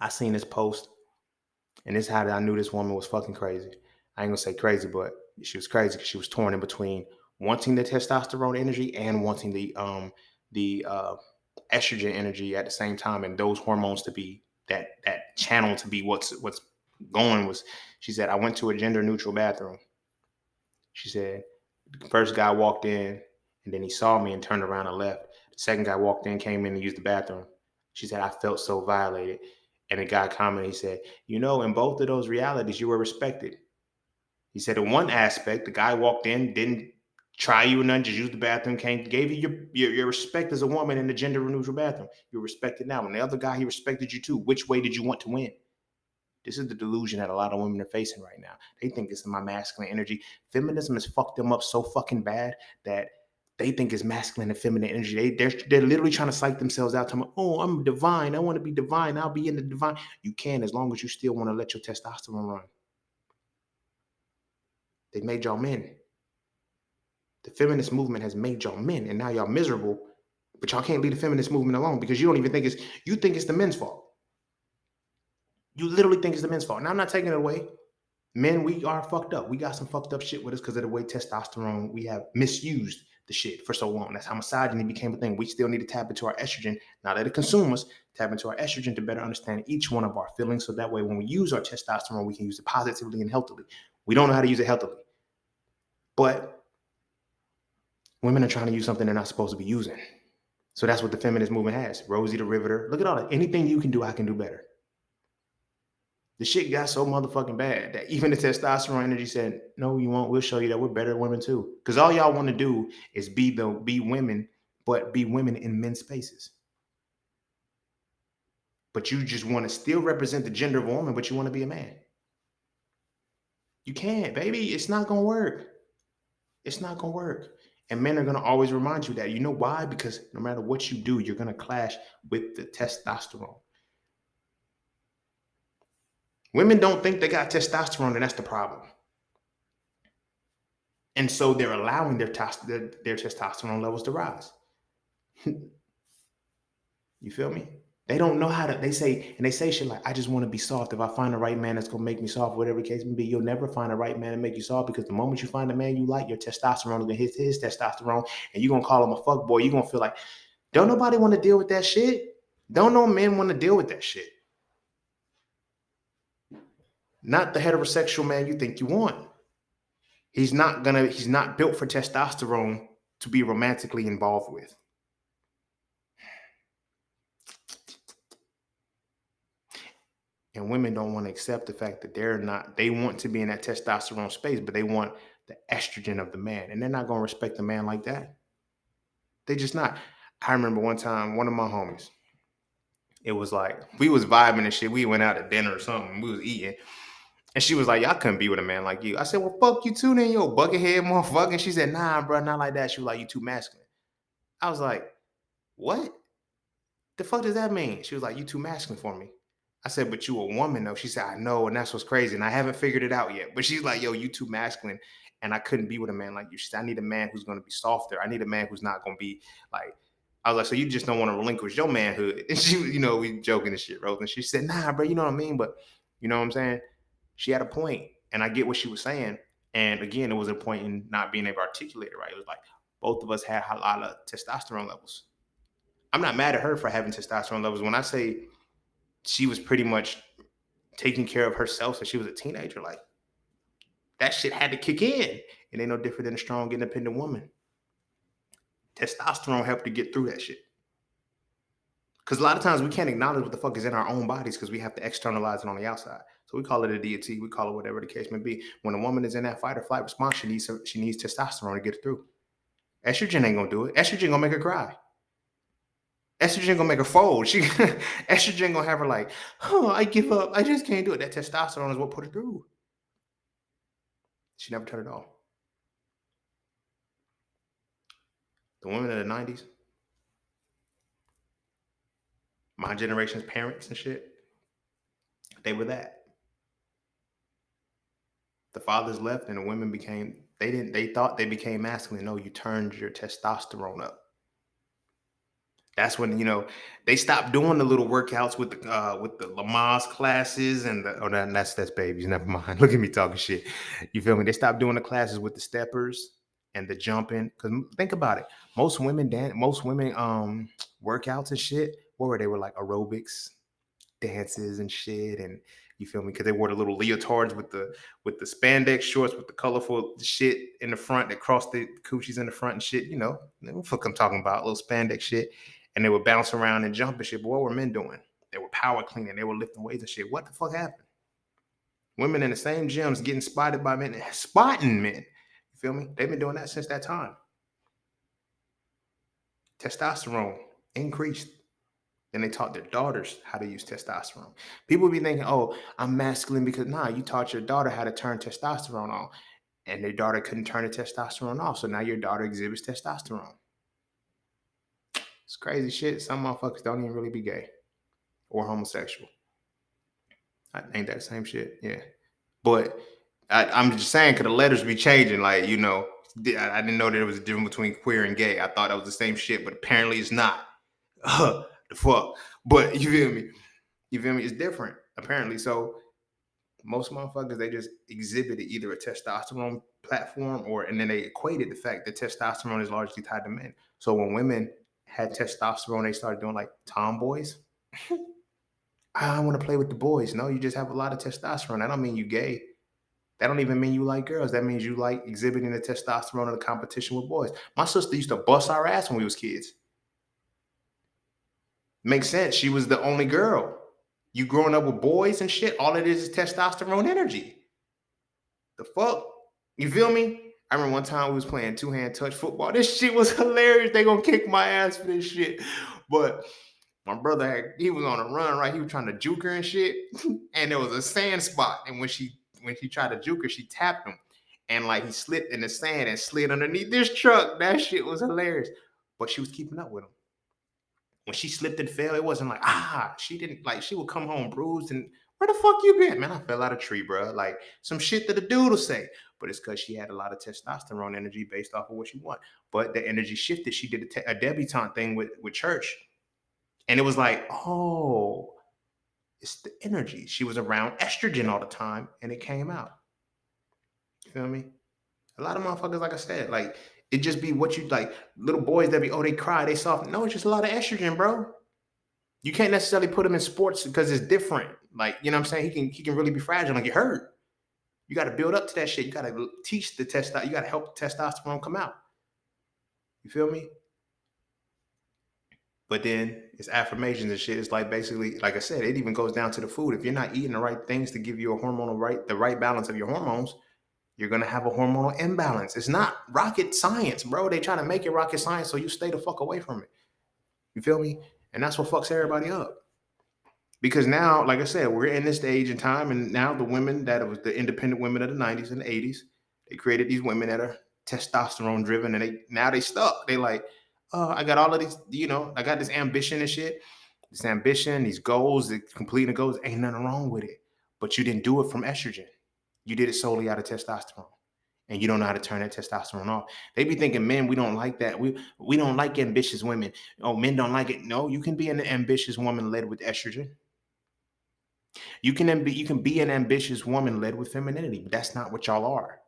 I seen this post, and this is how I knew this woman was fucking crazy. I ain't gonna say crazy, but she was crazy because she was torn in between wanting the testosterone energy and wanting the estrogen energy at the same time, and those hormones to be that channel to be what's going was. She said, I went to a gender neutral bathroom. She said, the first guy walked in and then he saw me and turned around and left. The second guy walked in, came in and used the bathroom. She said, I felt so violated. And the guy commented, he said, in both of those realities, you were respected. He said, in one aspect, the guy walked in, didn't try you or nothing, just used the bathroom, gave you your respect as a woman in the gender neutral bathroom. You're respected now. And the other guy, he respected you too. Which way did you want to win? This is the delusion that a lot of women are facing right now. They think it's my masculine energy. Feminism has fucked them up so fucking bad that they think it's masculine and feminine energy. They're literally trying to psych themselves out. Talking, oh, I'm divine. I want to be divine. I'll be in the divine. You can, as long as you still want to let your testosterone run. They made y'all men. The feminist movement has made y'all men, and now y'all miserable. But y'all can't leave the feminist movement alone because you don't even think you think it's the men's fault. You literally think it's the men's fault. Now I'm not taking it away. Men, we are fucked up. We got some fucked up shit with us because of the way testosterone, we have misused the shit for so long. That's how misogyny became a thing. We still need to tap into our estrogen, not let it consume us, tap into our estrogen to better understand each one of our feelings. So that way, when we use our testosterone, we can use it positively and healthily. We don't know how to use it healthily. But women are trying to use something they're not supposed to be using. So that's what the feminist movement has. Rosie the Riveter. Look at all that. Anything you can do, I can do better. The shit got so motherfucking bad that even the testosterone energy said, no, you won't. We'll show you that we're better women too. Because all y'all want to do is be women, but be women in men's spaces. But you just want to still represent the gender of a woman, but you want to be a man. You can't, baby. It's not going to work. It's not going to work. And men are going to always remind you that. You know why? Because no matter what you do, you're going to clash with the testosterone. Women don't think they got testosterone, and that's the problem. And so they're allowing their testosterone levels to rise. You feel me? They don't know how to, they say shit like, I just want to be soft. If I find the right man that's going to make me soft, whatever the case may be, you'll never find the right man to make you soft because the moment you find a man you like, your testosterone is going to hit his testosterone and you're going to call him a fuck boy. You're going to feel like, don't nobody want to deal with that shit. Don't no men want to deal with that shit. Not the heterosexual man you think you want. He's not built for testosterone to be romantically involved with. And women don't want to accept the fact that they want to be in that testosterone space, but they want the estrogen of the man. And they're not going to respect a man like that. They just not. I remember one time, one of my homies, it was like, we was vibing and shit. We went out to dinner or something. We was eating. And she was like, y'all couldn't be with a man like you. I said, well, fuck you too then, yo, buckethead motherfucker. And she said, nah, bro, not like that. She was like, you too masculine. I was like, what? The fuck does that mean? She was like, you too masculine for me. I said, but you a woman though. She said, I know, and that's what's crazy. And I haven't figured it out yet. But she's like, yo, you too masculine. And I couldn't be with a man like you. She said, I need a man who's going to be softer. I need a man who's not going to be like, I was like, so you just don't want to relinquish your manhood. And she, we joking and shit, Rose. And she said, nah, bro, you know what I mean? But you know what I'm saying? She had a point, and I get what she was saying. And again, it was a point in not being able to articulate it right. It was like both of us had a lot of testosterone levels. I'm not mad at her for having testosterone levels. When I say she was pretty much taking care of herself since she was a teenager, like that shit had to kick in. It ain't no different than a strong, independent woman. Testosterone helped to get through that shit. Because a lot of times we can't acknowledge what the fuck is in our own bodies because we have to externalize it on the outside. So we call it a deity. We call it whatever the case may be. When a woman is in that fight or flight response, she needs testosterone to get it through. Estrogen ain't gonna do it. Estrogen gonna make her cry. Estrogen gonna make her fold. Estrogen gonna have her like, oh, I give up. I just can't do it. That testosterone is what put her through. She never turned it off. The women of the 90s, my generation's parents and shit, they were that. The fathers left and the women they thought they became masculine. No, you turned your testosterone up. That's when, they stopped doing the little workouts with the Lamaze classes and that's babies. Never mind. Look at me talking shit. You feel me? They stopped doing the classes with the steppers and the jumping. Because think about it. Most women workouts and shit, what were they? Were like aerobics, dances and shit. And you feel me? Because they wore the little leotards with the spandex shorts with the colorful shit in the front that crossed the coochies in the front and shit. What the fuck I'm talking about? Little spandex shit. And they would bounce around and jump and shit. But what were men doing? They were power cleaning. They were lifting weights and shit. What the fuck happened? Women in the same gyms getting spotted by men, spotting men. You feel me? They've been doing that since that time. Testosterone increased. Then they taught their daughters how to use testosterone. People be thinking, oh, I'm masculine because you taught your daughter how to turn testosterone on. And their daughter couldn't turn the testosterone off. So now your daughter exhibits testosterone. It's crazy shit. Some motherfuckers don't even really be gay or homosexual. Ain't that the same shit? Yeah. But I'm just saying, because the letters be changing. Like, you know, I didn't know there was a difference between queer and gay. I thought that was the same shit, but apparently it's not. The fuck. But you feel me? You feel me? It's different, apparently. So most motherfuckers, they just exhibited either a testosterone platform and then they equated the fact that testosterone is largely tied to men. So when women had testosterone, they started doing like tomboys. I want to play with the boys. No, you just have a lot of testosterone. That don't mean you gay. That don't even mean you like girls. That means you like exhibiting the testosterone in the competition with boys. My sister used to bust our ass when we was kids. Makes sense. She was the only girl. You growing up with boys and shit, all it is testosterone energy. The fuck? You feel me? I remember one time we was playing two-hand touch football. This shit was hilarious. They gonna kick my ass for this shit. But my brother, he was on a run, right? He was trying to juke her and shit. And there was a sand spot. And when she tried to juke her, she tapped him. And like he slipped in the sand and slid underneath this truck. That shit was hilarious. But she was keeping up with him. When she slipped and fell, it wasn't like, she didn't, like, she would come home bruised and, where the fuck you been? Man, I fell out of a tree, bro. Like, some shit that a dude will say. But it's because she had a lot of testosterone energy based off of what she wanted. But the energy shifted. She did a debutante thing with church. And it was like, oh, it's the energy. She was around estrogen all the time, and it came out. You feel me? A lot of motherfuckers, like I said, like, it just be what you, like, little boys that be, they cry, they soft. No, it's just a lot of estrogen, bro. You can't necessarily put him in sports because it's different. Like, you know what I'm saying? He can really be fragile and get hurt. You got to build up to that shit. You got to teach the testosterone. You got to help the testosterone come out. You feel me? But then it's affirmations and shit. It's like basically, like I said, it even goes down to the food. If you're not eating the right things to give you the right balance of your hormones, you're gonna have a hormonal imbalance. It's not rocket science, bro. They try to make it rocket science so you stay the fuck away from it. You feel me? And that's what fucks everybody up. Because now, like I said, we're in this age and time, and now the women that was the independent women of the 90s and the 80s, they created these women that are testosterone driven, and they stuck. They like, oh, I got all of these, I got this ambition and shit. This ambition, these goals, completing the goals, ain't nothing wrong with it. But you didn't do it from estrogen. You did it solely out of testosterone. And you don't know how to turn that testosterone off. They be thinking, men, we don't like that. We don't like ambitious women. Oh, men don't like it. No, you can be an ambitious woman led with estrogen. You can be an ambitious woman led with femininity, but that's not what y'all are.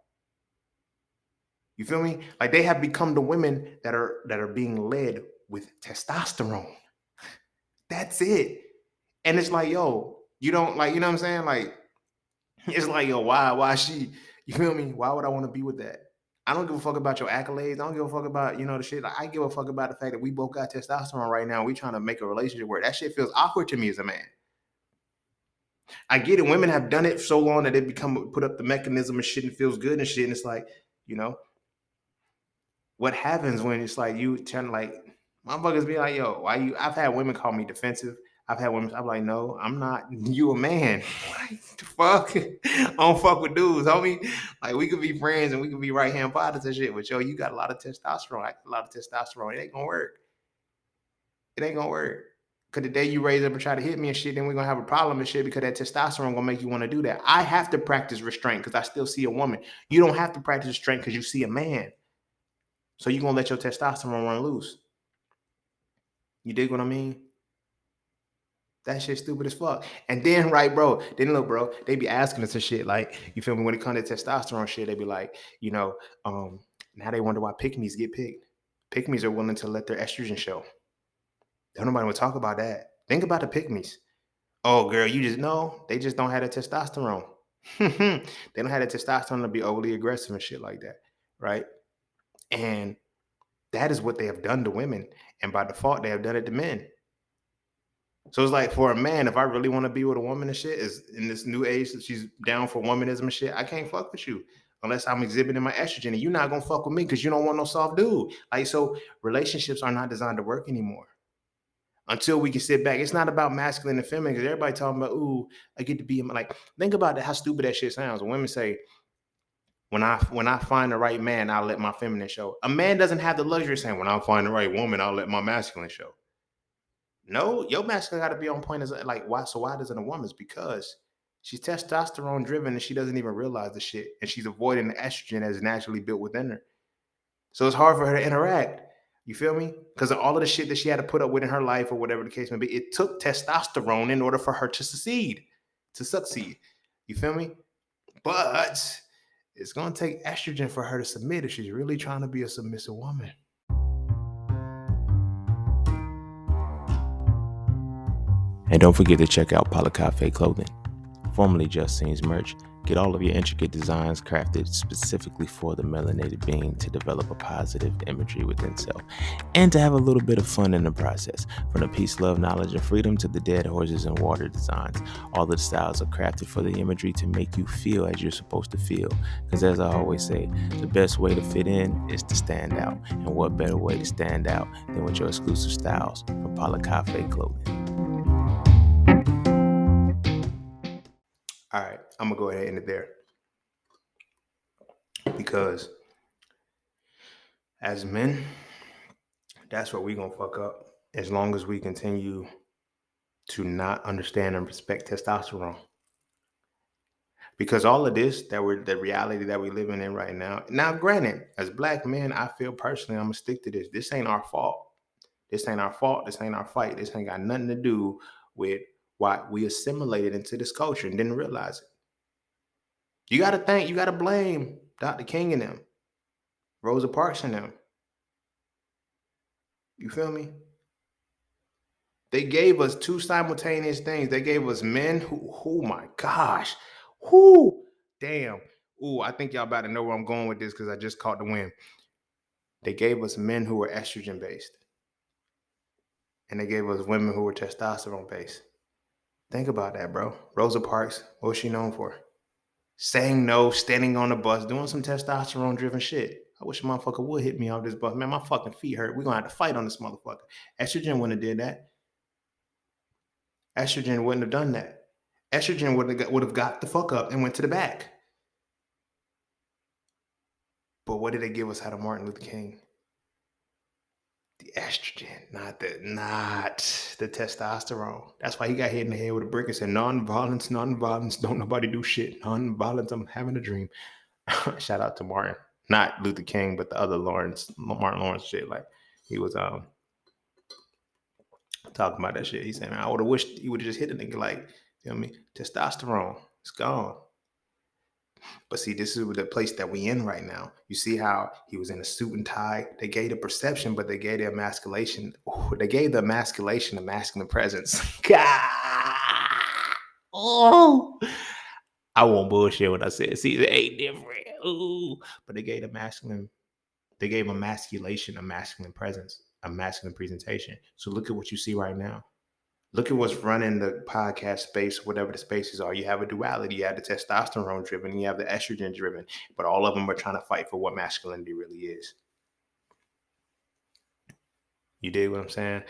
You feel me? Like they have become the women that are being led with testosterone. That's it. And it's like, yo, you don't like, you know what I'm saying? Like, it's like, yo, why she, you feel me? Why would I want to be with that? I don't give a fuck about your accolades. I don't give a fuck about, the shit. Like, I give a fuck about the fact that we both got testosterone right now. We trying to make a relationship where that shit feels awkward to me as a man. I get it. Women have done it so long that they become put up the mechanism and shit and feels good and shit. And it's like, what happens when it's like you trying to like motherfuckers be like, yo, why you? I've had women call me defensive. I've had women, I'm like, no, I'm not. You a man. What the fuck? I don't fuck with dudes, homie. Like we could be friends and we could be right hand partners and shit. But yo, you got a lot of testosterone. Like, a lot of testosterone. It ain't gonna work. It ain't gonna work. Cause the day you raise up and try to hit me and shit, then we're gonna have a problem and shit because that testosterone gonna make you want to do that. I have to practice restraint because I still see a woman. You don't have to practice restraint because you see a man. So you're gonna let your testosterone run loose. You dig what I mean? That shit stupid as fuck. And then, right, bro, look, bro, they be asking us and shit. Like, you feel me? When it comes to testosterone shit, they be like, now they wonder why pick-me's get picked. Pick-me's are willing to let their estrogen show. Don't nobody want to talk about that. Think about the pick-me's. Oh, girl, you just know they just don't have the testosterone. They don't have the testosterone to be overly aggressive and shit like that, right? And that is what they have done to women. And by default, they have done it to men. So it's like for a man, if I really want to be with a woman and shit, is in this new age that she's down for womanism and shit, I can't fuck with you unless I'm exhibiting my estrogen, and you're not gonna fuck with me because you don't want no soft dude. Like so, relationships are not designed to work anymore until we can sit back. It's not about masculine and feminine because everybody talking about, ooh, I get to be like. Think about how stupid that shit sounds. When women say, when I find the right man, I'll let my feminine show. A man doesn't have the luxury of saying, when I find the right woman, I'll let my masculine show. No, your masculine got to be on point. As like why? So why doesn't a woman's? Because she's testosterone driven and she doesn't even realize the shit, and she's avoiding the estrogen that is naturally built within her. So it's hard for her to interact. You feel me? Because of all of the shit that she had to put up with in her life or whatever the case may be, it took testosterone in order for her to succeed. You feel me? But it's gonna take estrogen for her to submit if she's really trying to be a submissive woman. And don't forget to check out Cafe Clothing, formerly Just Scenes merch. Get all of your intricate designs crafted specifically for the melanated being to develop a positive imagery within self and to have a little bit of fun in the process. From the peace, love, knowledge, and freedom to the dead horses and water designs, all of the styles are crafted for the imagery to make you feel as you're supposed to feel. Because as I always say, the best way to fit in is to stand out. And what better way to stand out than with your exclusive styles from Cafe Clothing. All right, I'm gonna go ahead and end it there because as men, that's what we're gonna fuck up as long as we continue to not understand and respect testosterone. Because all of this the reality that we're living in right now. Now, granted, as black men, I feel personally I'm gonna stick to this. This ain't our fault. This ain't our fault. This ain't our fight. This ain't got nothing to do with why we assimilated into this culture and didn't realize it. You gotta blame Dr. King and them, Rosa Parks and them. You feel me? They gave us two simultaneous things. They gave us men who, oh my gosh, whoo, damn. Ooh, I think y'all about to know where I'm going with this because I just caught the wind. They gave us men who were estrogen based, and they gave us women who were testosterone based. Think about that, bro. Rosa Parks, what was she known for? Saying no, standing on the bus, doing some testosterone driven shit. I wish a motherfucker would hit me off this bus. Man, my fucking feet hurt. We're gonna have to fight on this motherfucker. Estrogen wouldn't have did that. Estrogen wouldn't have done that. Estrogen would have got the fuck up and went to the back. But what did they give us out of Martin Luther King? The estrogen, not the testosterone. That's why he got hit in the head with a brick and said, non-violence, non-violence, don't nobody do shit. Non-violence, I'm having a dream. Shout out to Martin. Not Luther King, but the other Martin Lawrence shit. Like he was talking about that shit. He said, man, I would have wished he would have just hit a nigga like, feel me? Testosterone, it's gone. But see, this is the place that we in right now. You see how he was in a suit and tie. They gave the perception, but they gave the emasculation. They gave the emasculation a masculine presence. God. Oh, I won't bullshit when I said, see, it ain't different. Ooh, but they gave the masculine. They gave emasculation a masculine presence, a masculine presentation. So look at what you see right now. Look at what's running the podcast space, whatever the spaces are. You have a duality. You have the testosterone driven, you have the estrogen driven, but all of them are trying to fight for what masculinity really is. You dig what I'm saying?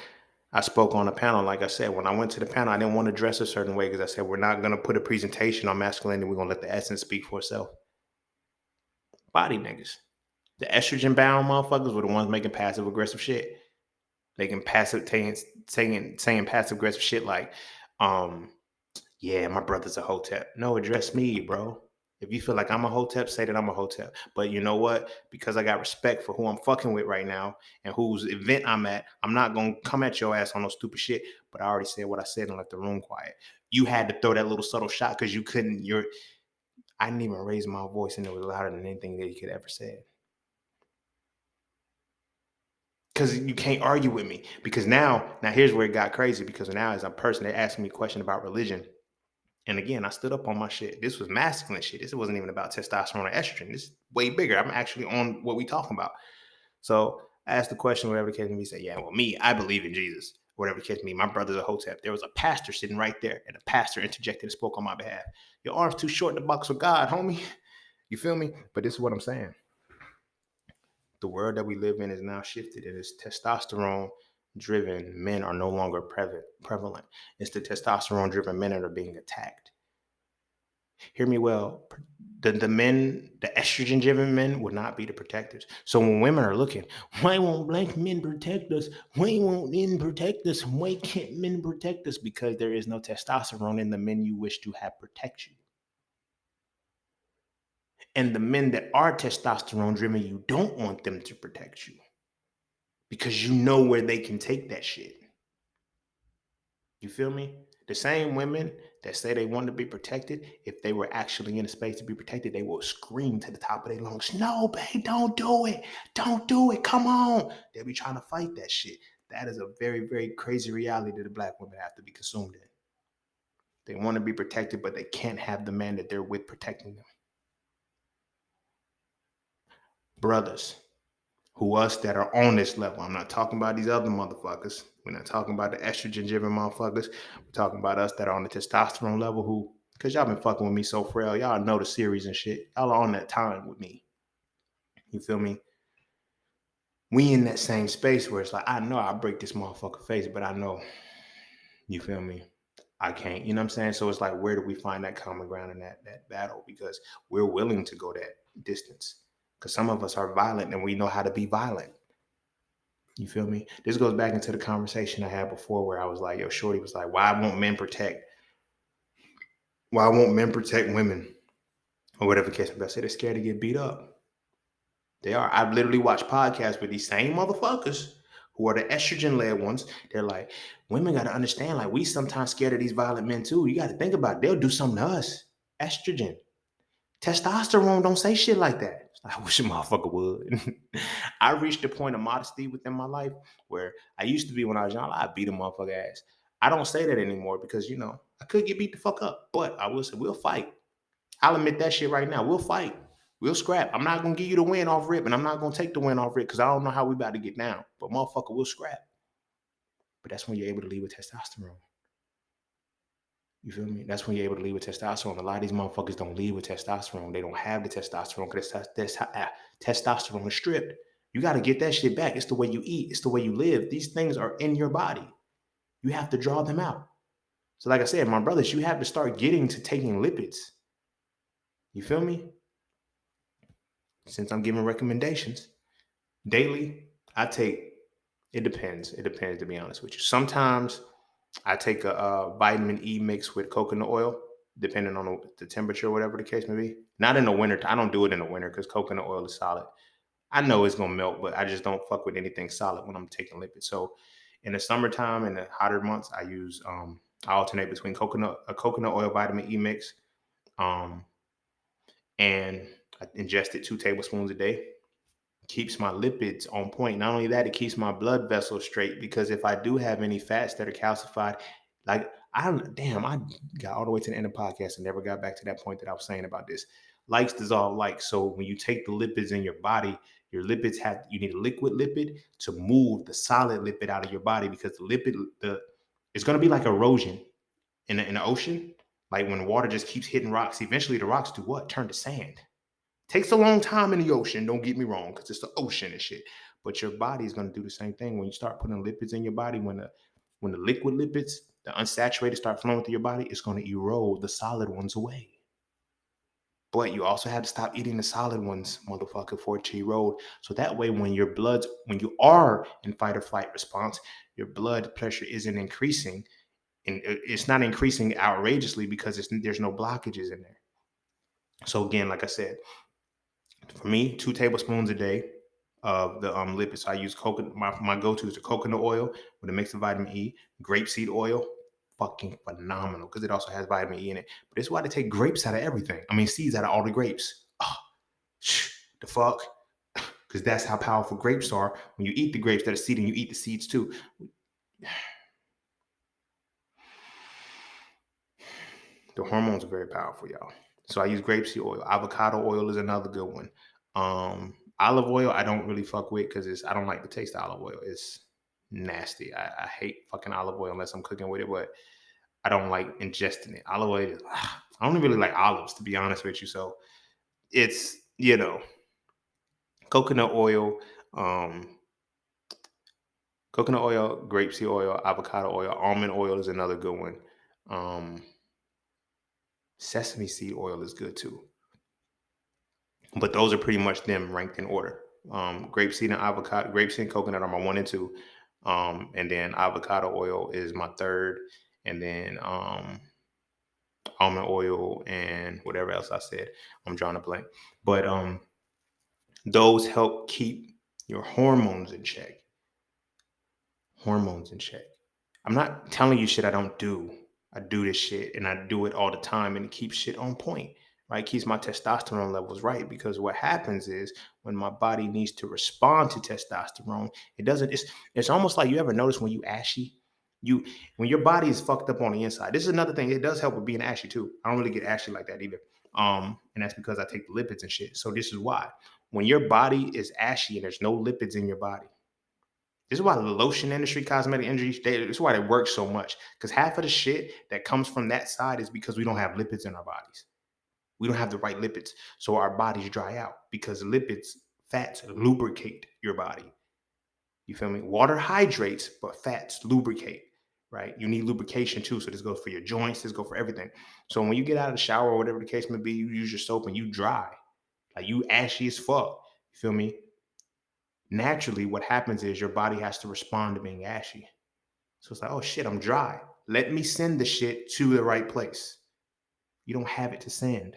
I spoke on a panel, like I said, when I went to the panel, I didn't want to dress a certain way because I said, we're not going to put a presentation on masculinity. We're going to let the essence speak for itself. Body niggas. The estrogen bound motherfuckers were the ones making passive aggressive shit. They can saying passive aggressive shit like, yeah, my brother's a hotep. No, address me, bro. If you feel like I'm a hotep, say that I'm a hotep. But you know what? Because I got respect for who I'm fucking with right now and whose event I'm at, I'm not going to come at your ass on no stupid shit. But I already said what I said and left the room quiet. You had to throw that little subtle shot because you couldn't. I didn't even raise my voice and it was louder than anything that you could ever say. Because you can't argue with me. Because now here's where it got crazy. Because now as a person, they asked me a question about religion. And again, I stood up on my shit. This was masculine shit. This wasn't even about testosterone or estrogen. This is way bigger. I'm actually on what we talking about. So I asked the question, whatever the case may be, say, yeah, well, me, I believe in Jesus. whatever the case may be. My brother's a hotep. There was a pastor sitting right there, and the pastor interjected and spoke on my behalf. Your arm's too short to box with God, homie. You feel me? But this is what I'm saying. The world that we live in is now shifted. It is testosterone driven men are no longer prevalent. It's the testosterone driven men that are being attacked. Hear me well. The men, the estrogen driven men will not be the protectors. So when women are looking, why won't black men protect us? Why won't men protect us? Why can't men protect us? Because there is no testosterone in the men you wish to have protect you. And the men that are testosterone driven, you don't want them to protect you because you know where they can take that shit. You feel me? The same women that say they want to be protected, if they were actually in a space to be protected, they will scream to the top of their lungs, no, babe, don't do it. Don't do it. Come on. They'll be trying to fight that shit. That is a very, very crazy reality that the black women have to be consumed in. They want to be protected, but they can't have the man that they're with protecting them. Brothers, who us that are on this level. I'm not talking about these other motherfuckers. We're not talking about the estrogen driven motherfuckers. We're talking about us that are on the testosterone level who, because y'all been fucking with me so frail. Y'all know the series and shit. Y'all are on that time with me. You feel me? We in that same space where it's like, I know I break this motherfucker face, but I know, you feel me? I can't, you know what I'm saying? So it's like, where do we find that common ground in that battle? Because we're willing to go that distance. Because some of us are violent and we know how to be violent. You feel me? This goes back into the conversation I had before where I was like, yo, Shorty was like, why won't men protect women? Or whatever the case may be. I said they're scared to get beat up. They are. I've literally watched podcasts with these same motherfuckers who are the estrogen-led ones. They're like, women got to understand, like, we sometimes scared of these violent men too. You got to think about it. They'll do something to us. Estrogen. Testosterone don't say shit like that. I wish a motherfucker would. I reached a point of modesty within my life where I used to be when I was young, I'd beat a motherfucker ass. I don't say that anymore because, you know, I could get beat the fuck up. But I will say, we'll fight. I'll admit that shit right now. We'll fight. We'll scrap. I'm not going to give you the win off rip, and I'm not going to take the win off rip because I don't know how we about to get down. But motherfucker, we'll scrap. But that's when you're able to lead with testosterone. You feel me? That's when you're able to lead with testosterone. A lot of these motherfuckers don't lead with testosterone. They don't have the testosterone because testosterone is stripped. You got to get that shit back. It's the way you eat. It's the way you live. These things are in your body. You have to draw them out. So like I said, my brothers, you have to start getting to taking lipids. You feel me? Since I'm giving recommendations daily, I take, it depends. It depends, to be honest with you. Sometimes I take a vitamin E mix with coconut oil, depending on the temperature, whatever the case may be. Not in the winter. I don't do it in the winter because coconut oil is solid. I know it's gonna melt, but I just don't fuck with anything solid when I'm taking lipids. So in the summertime and the hotter months, I use I alternate between a coconut oil vitamin E mix, and I ingest it 2 tablespoons a day. Keeps my lipids on point. Not only that, it keeps my blood vessels straight because if I do have any fats that are calcified, like I got all the way to the end of the podcast and never got back to that point that I was saying about this. Likes dissolve likes. So when you take the lipids in your body, your lipids you need a liquid lipid to move the solid lipid out of your body because it's going to be like erosion in the ocean. Like when water just keeps hitting rocks, eventually the rocks do what? Turn to sand. Takes a long time in the ocean, don't get me wrong, because it's the ocean and shit. But your body is going to do the same thing. When you start putting lipids in your body, when the liquid lipids, the unsaturated, start flowing through your body, it's going to erode the solid ones away. But you also have to stop eating the solid ones, motherfucker, for it to erode. So that way, when you are in fight or flight response, your blood pressure isn't increasing. And it's not increasing outrageously because there's no blockages in there. So again, like I said, for me, 2 tablespoons a day of the lipids. So I use coconut. My go-to is the coconut oil with a mix of vitamin E, grapeseed oil, fucking phenomenal because it also has vitamin E in it. But it's why they take grapes out of everything. I mean, seeds out of all the grapes. Oh, the fuck? Because that's how powerful grapes are. When you eat the grapes that are seeding, you eat the seeds too. The hormones are very powerful, y'all. So I use grapeseed oil. Avocado oil is another good one. Olive oil, I don't really fuck with because I don't like the taste of olive oil. nasty. I hate fucking olive oil unless I'm cooking with it, but I don't like ingesting it. Olive oil, I don't really like olives, to be honest with you. So it's, coconut oil, um, grapeseed oil, avocado oil, almond oil is another good one. Um, Sesame seed oil is good too. But those are pretty much them ranked in order. Grapeseed and coconut are my one and two. And then avocado oil is my third. And then almond oil and whatever else I said. I'm drawing a blank. But those help keep your hormones in check. Hormones in check. I'm not telling you shit I don't do. I do this shit and I do it all the time and it keeps shit on point, right? It keeps my testosterone levels right because what happens is when my body needs to respond to testosterone, it doesn't, it's almost like you ever notice when you ashy, you when your body is fucked up on the inside. This is another thing. It does help with being ashy too. I don't really get ashy like that either. And that's because I take the lipids and shit. So this is why. When your body is ashy and there's no lipids in your body, this is why the lotion industry, cosmetic industry, this is why they work so much. Because half of the shit that comes from that side is because we don't have lipids in our bodies. We don't have the right lipids. So our bodies dry out because lipids, fats lubricate your body. You feel me? Water hydrates, but fats lubricate, right? You need lubrication too. So this goes for your joints, this goes for everything. So when you get out of the shower or whatever the case may be, you use your soap and you dry. Like you ashy as fuck. You feel me? Naturally, what happens is your body has to respond to being ashy. So it's like, oh shit, I'm dry. Let me send the shit to the right place. You don't have it to send.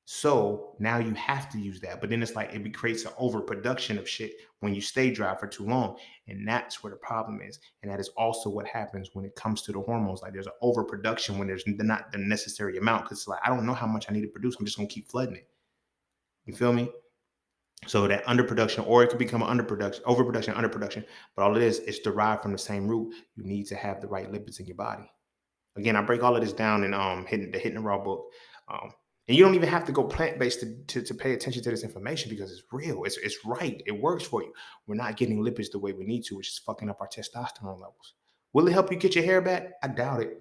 So now you have to use that. But then it's like it creates an overproduction of shit when you stay dry for too long. And that's where the problem is. And that is also what happens when it comes to the hormones. Like there's an overproduction when there's not the necessary amount. Cause it's like, I don't know how much I need to produce. I'm just gonna keep flooding it. You feel me? So that underproduction, or it could become an underproduction, overproduction, underproduction. But all it is, it's derived from the same root. You need to have the right lipids in your body. Again, I break all of this down in Hitting the Raw book. And you don't even have to go plant based to pay attention to this information because it's real. It's right. It works for you. We're not getting lipids the way we need to, which is fucking up our testosterone levels. Will it help you get your hair back? I doubt it.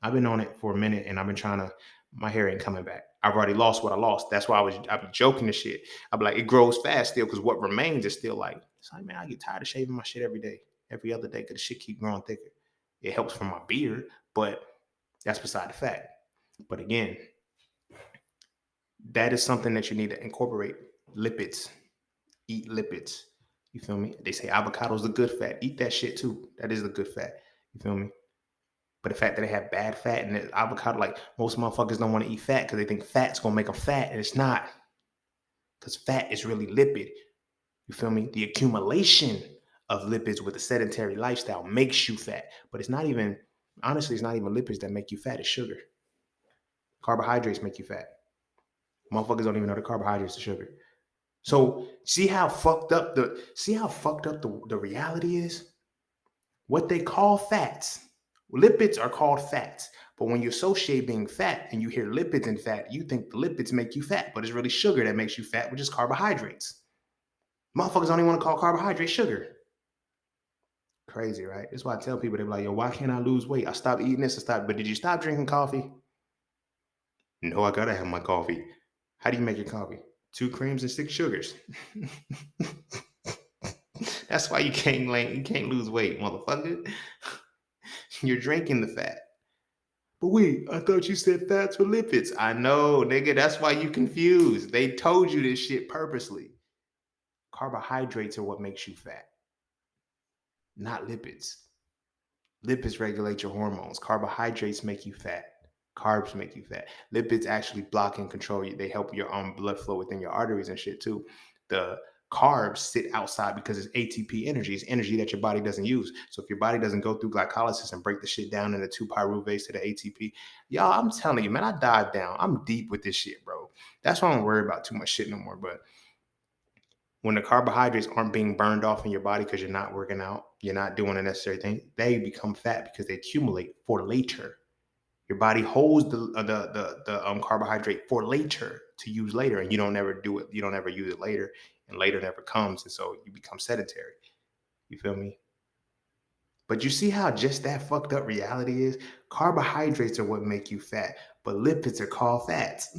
I've been on it for a minute and I've been trying to, my hair ain't coming back. I've already lost what I lost. That's why I'd be joking the shit. I'd be like, it grows fast still because what remains is still like, it's like, man, I get tired of shaving my shit every day, every other day because the shit keep growing thicker. It helps for my beard, but that's beside the fact. But again, that is something that you need to incorporate. Lipids. Eat lipids. You feel me? They say avocado's the good fat. Eat that shit too. That is the good fat. You feel me? But the fact that they have bad fat and the avocado, like most motherfuckers don't want to eat fat because they think fat's gonna make them fat, and it's not. Because fat is really lipid. You feel me? The accumulation of lipids with a sedentary lifestyle makes you fat. But it's not even, honestly, it's not even lipids that make you fat, it's sugar. Carbohydrates make you fat. Motherfuckers don't even know the carbohydrates are sugar. So see how fucked up the reality is? What they call fats. Lipids are called fats. But when you associate being fat and you hear lipids and fat, you think the lipids make you fat, but it's really sugar that makes you fat, which is carbohydrates. Motherfuckers don't even want to call carbohydrates sugar. Crazy, right? That's why I tell people, they're like, yo, why can't I lose weight? I stopped eating this, but did you stop drinking coffee? No, I gotta have my coffee. How do you make your coffee? 2 creams and 6 sugars. That's why you can't lose weight, motherfucker. You're drinking the fat. But wait, I thought you said fats were lipids. I know, nigga. That's why you confused. They told you this shit purposely. Carbohydrates are what makes you fat, not lipids. Lipids regulate your hormones. Carbohydrates make you fat. Carbs make you fat. Lipids actually block and control you. They help your blood flow within your arteries and shit too. The carbs sit outside because it's ATP energy. It's energy that your body doesn't use. So if your body doesn't go through glycolysis and break the shit down into 2 pyruvates to the ATP, y'all, I'm telling you, man, I dive down. I'm deep with this shit, bro. That's why I don't worry about too much shit no more. But when the carbohydrates aren't being burned off in your body because you're not working out, you're not doing the necessary thing, they become fat because they accumulate for later. Your body holds the carbohydrate for later to use later, and you don't ever do it. You don't ever use it later, and later never comes, and so you become sedentary. You feel me? But you see how just that fucked up reality is? Carbohydrates are what make you fat, but lipids are called fats.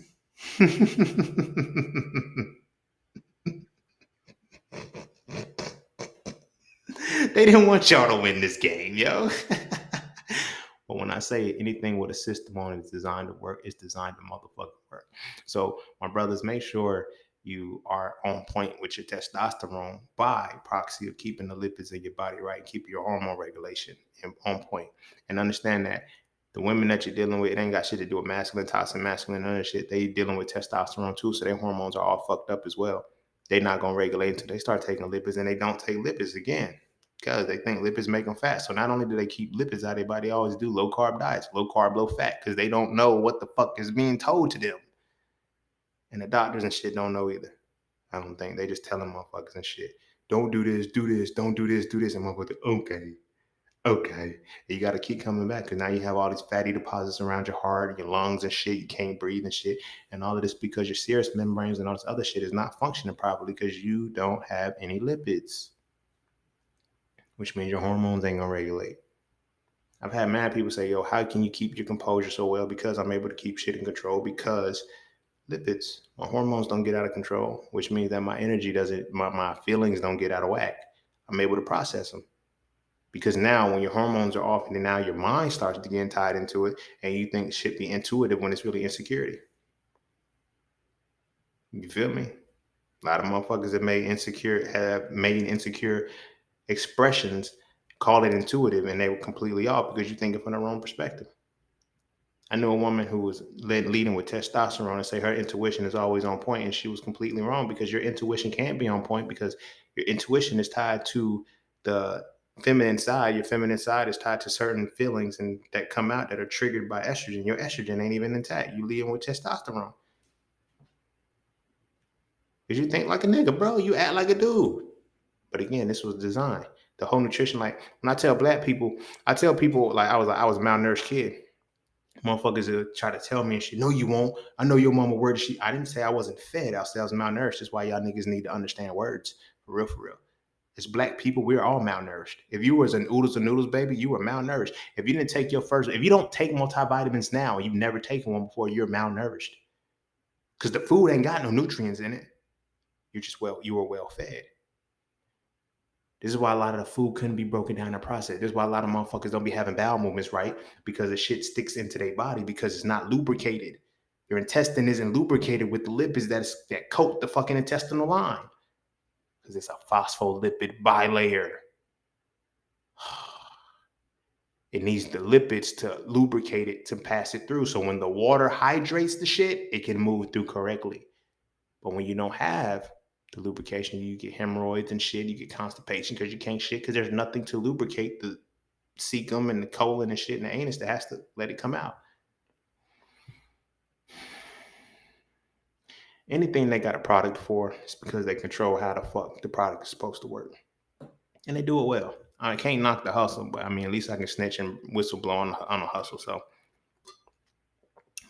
They didn't want y'all to win this game, yo. But when I say anything with a system on it is designed to work, it's designed to motherfucking work. So, my brothers, make sure you are on point with your testosterone by proxy of keeping the lipids in your body right, keep your hormone regulation on point, and understand that the women that you're dealing with, it ain't got shit to do with masculine, toxic, masculine, none of that shit. They dealing with testosterone too, so their hormones are all fucked up as well. They're not gonna regulate until they start taking lipids, and they don't take lipids again because they think lipids make them fat. So not only do they keep lipids out of their body, they always do low carb diets, low carb, low fat, because they don't know what the fuck is being told to them. And the doctors and shit don't know either. I don't think they just telling motherfuckers and shit. Don't do this, don't do this, do this. And motherfuckers, okay. And you got to keep coming back because now you have all these fatty deposits around your heart, your lungs and shit. You can't breathe and shit. And all of this because your serous membranes and all this other shit is not functioning properly because you don't have any lipids, which means your hormones ain't gonna regulate. I've had mad people say, yo, how can you keep your composure so well? Because I'm able to keep shit in control because lipids, my hormones don't get out of control, which means that my energy doesn't, my feelings don't get out of whack. I'm able to process them. Because now when your hormones are off and then now your mind starts to get tied into it and you think shit be intuitive when it's really insecurity. You feel me? A lot of motherfuckers have made insecure expressions, call it intuitive, and they were completely off because you're thinking from the wrong perspective. I knew a woman who was leading with testosterone and say her intuition is always on point, and she was completely wrong because your intuition can't be on point because your intuition is tied to the feminine side. Your feminine side is tied to certain feelings and that come out that are triggered by estrogen. Your estrogen ain't even intact. You leading with testosterone because you think like a nigga, bro. You act like a dude. But again, this was designed. The whole nutrition, like when I tell black people, I tell people like I was a malnourished kid. Motherfuckers will try to tell me and shit. No, you won't. I know your mama word. I didn't say I wasn't fed. I said I was malnourished. That's why y'all niggas need to understand words. For real, for real. As black people, we're all malnourished. If you was an oodles and noodles baby, you were malnourished. If you didn't take if you don't take multivitamins now, you've never taken one before, you're malnourished. Because the food ain't got no nutrients in it. You were well fed. This is why a lot of the food couldn't be broken down and processed. This is why a lot of motherfuckers don't be having bowel movements, right? Because the shit sticks into their body because it's not lubricated. Your intestine isn't lubricated with the lipids that coat the fucking intestinal line. Because it's a phospholipid bilayer. It needs the lipids to lubricate it to pass it through. So when the water hydrates the shit, it can move through correctly. But when you don't have the lubrication, you get hemorrhoids and shit. You get constipation because you can't shit because there's nothing to lubricate the cecum and the colon and shit in the anus that has to let it come out. Anything they got a product for is because they control how the fuck the product is supposed to work. And they do it well. I can't knock the hustle, but I mean, at least I can snitch and whistle blow on a hustle. So,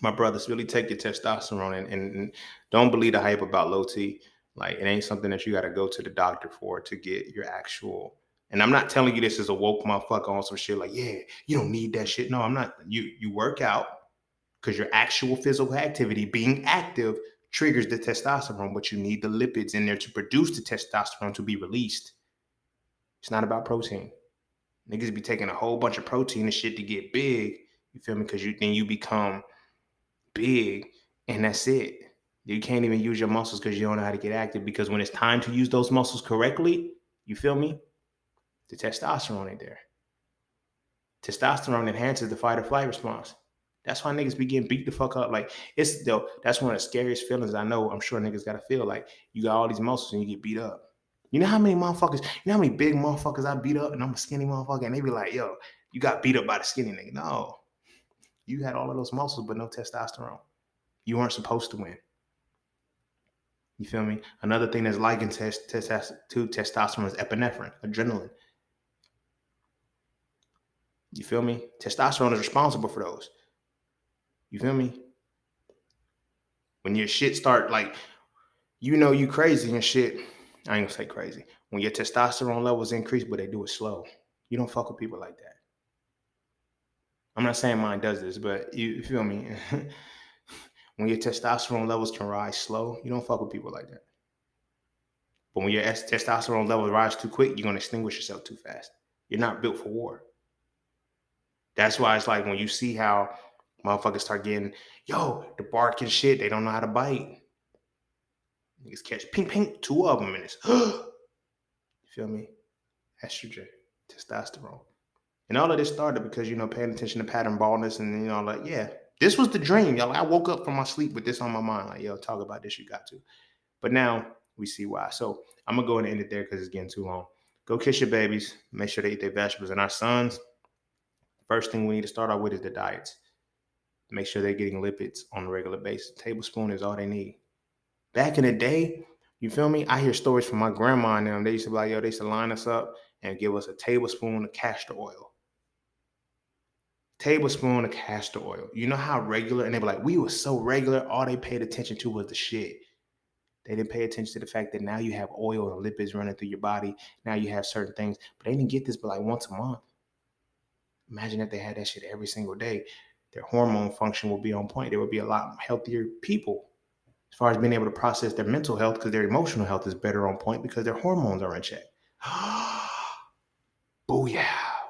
my brothers, really take your testosterone and don't believe the hype about low T. Like, it ain't something that you got to go to the doctor for to get your actual. And I'm not telling you this as a woke motherfucker on some shit like, yeah, you don't need that shit. No, I'm not. You work out because your actual physical activity, being active, triggers the testosterone, but you need the lipids in there to produce the testosterone to be released. It's not about protein. Niggas be taking a whole bunch of protein and shit to get big. You feel me? Because then you become big and that's it. You can't even use your muscles because you don't know how to get active. Because when it's time to use those muscles correctly, you feel me? The testosterone ain't there. Testosterone enhances the fight or flight response. That's why niggas be getting beat the fuck up. Like that's one of the scariest feelings I know. I'm sure niggas gotta feel like you got all these muscles and you get beat up. You know how many motherfuckers? You know how many big motherfuckers I beat up and I'm a skinny motherfucker and they be like, "Yo, you got beat up by the skinny nigga." No, you had all of those muscles but no testosterone. You weren't supposed to win. You feel me? Another thing that's likened to testosterone is epinephrine, adrenaline. You feel me? Testosterone is responsible for those. You feel me? When your shit start like, you crazy and shit. I ain't gonna say crazy. When your testosterone levels increase, but they do it slow. You don't fuck with people like that. I'm not saying mine does this, but you feel me? When your testosterone levels can rise slow, you don't fuck with people like that. But when your testosterone levels rise too quick, you're gonna extinguish yourself too fast. You're not built for war. That's why it's like when you see how motherfuckers start getting, the bark and shit, they don't know how to bite. Niggas catch pink, pink, two of them, and it's, you feel me? Estrogen, testosterone. And all of this started because, paying attention to pattern baldness and, this was the dream. Y'all, I woke up from my sleep with this on my mind. Like, talk about this, you got to. But now we see why. So I'm going to go ahead and end it there because it's getting too long. Go kiss your babies. Make sure they eat their vegetables. And our sons, first thing we need to start out with is the diets. Make sure they're getting lipids on a regular basis. A tablespoon is all they need. Back in the day, you feel me? I hear stories from my grandma and them. They used to be like, they used to line us up and give us a tablespoon of castor oil. Tablespoon of castor oil. You know how regular? And they were like, we were so regular. All they paid attention to was the shit. They didn't pay attention to the fact that now you have oil and lipids running through your body. Now you have certain things, but they didn't get this but like once a month. Imagine if they had that shit every single day. Their hormone function will be on point. They would be a lot healthier people as far as being able to process their mental health, because their emotional health is better on point because their hormones are in check. Booyah.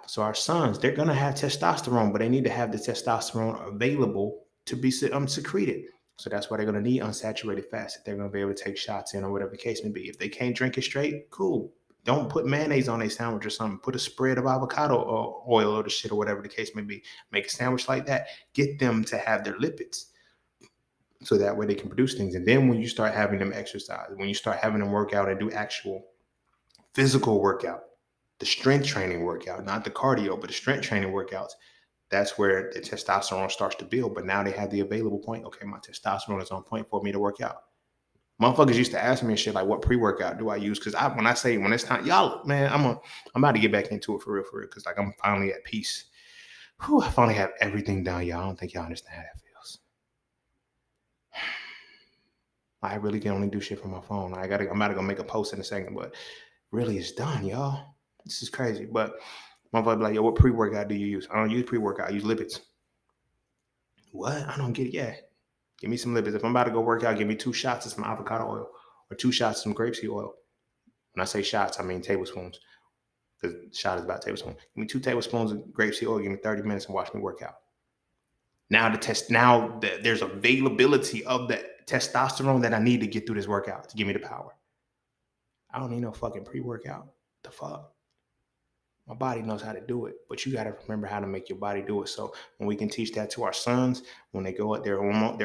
So our sons, they're going to have testosterone, but they need to have the testosterone available to be secreted. So that's why they're going to need unsaturated fats. If they're going to be able to take shots in or whatever the case may be. If they can't drink it straight, cool. Don't put mayonnaise on a sandwich or something. Put a spread of avocado oil or the shit or whatever the case may be. Make a sandwich like that. Get them to have their lipids. So that way they can produce things. And then when you start having them exercise, when you start having them work out and do actual physical workout, the strength training workout, not the cardio, but the strength training workouts, that's where the testosterone starts to build. But now they have the available point. Okay, my testosterone is on point for me to work out. Motherfuckers used to ask me and shit like, what pre-workout do I use? Because when it's time, y'all, man, I'm about to get back into it for real, because like I'm finally at peace. Whew, I finally have everything done, y'all. I don't think y'all understand how that feels. I really can only do shit from my phone. I'm about to go make a post in a second, but really it's done, y'all. This is crazy. But motherfucker be like, what pre-workout do you use? I don't use pre-workout. I use lipids. What? I don't get it. Yeah. Give me some lipids. If I'm about to go work out, give me 2 shots of some avocado oil or 2 shots of some grapeseed oil. When I say shots, I mean tablespoons, because shot is about tablespoon. Give me 2 tablespoons of grapeseed oil. Give me 30 minutes and watch me work out. Now there's availability of the testosterone that I need to get through this workout to give me the power. I don't need no fucking pre-workout. The fuck? My body knows how to do it, but you got to remember how to make your body do it. So when we can teach that to our sons, when they go out, their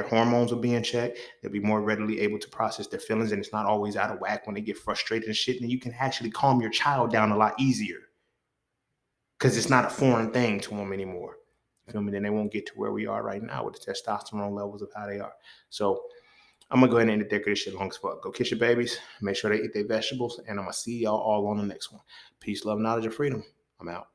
hormones will be in check. They'll be more readily able to process their feelings, and it's not always out of whack when they get frustrated and shit. And you can actually calm your child down a lot easier because it's not a foreign thing to them anymore. You feel me? Then they won't get to where we are right now with the testosterone levels of how they are. So I'm going to go ahead and end it there because this shit long as fuck. Go kiss your babies. Make sure they eat their vegetables. And I'm going to see y'all all on the next one. Peace, love, knowledge, and freedom. I'm out.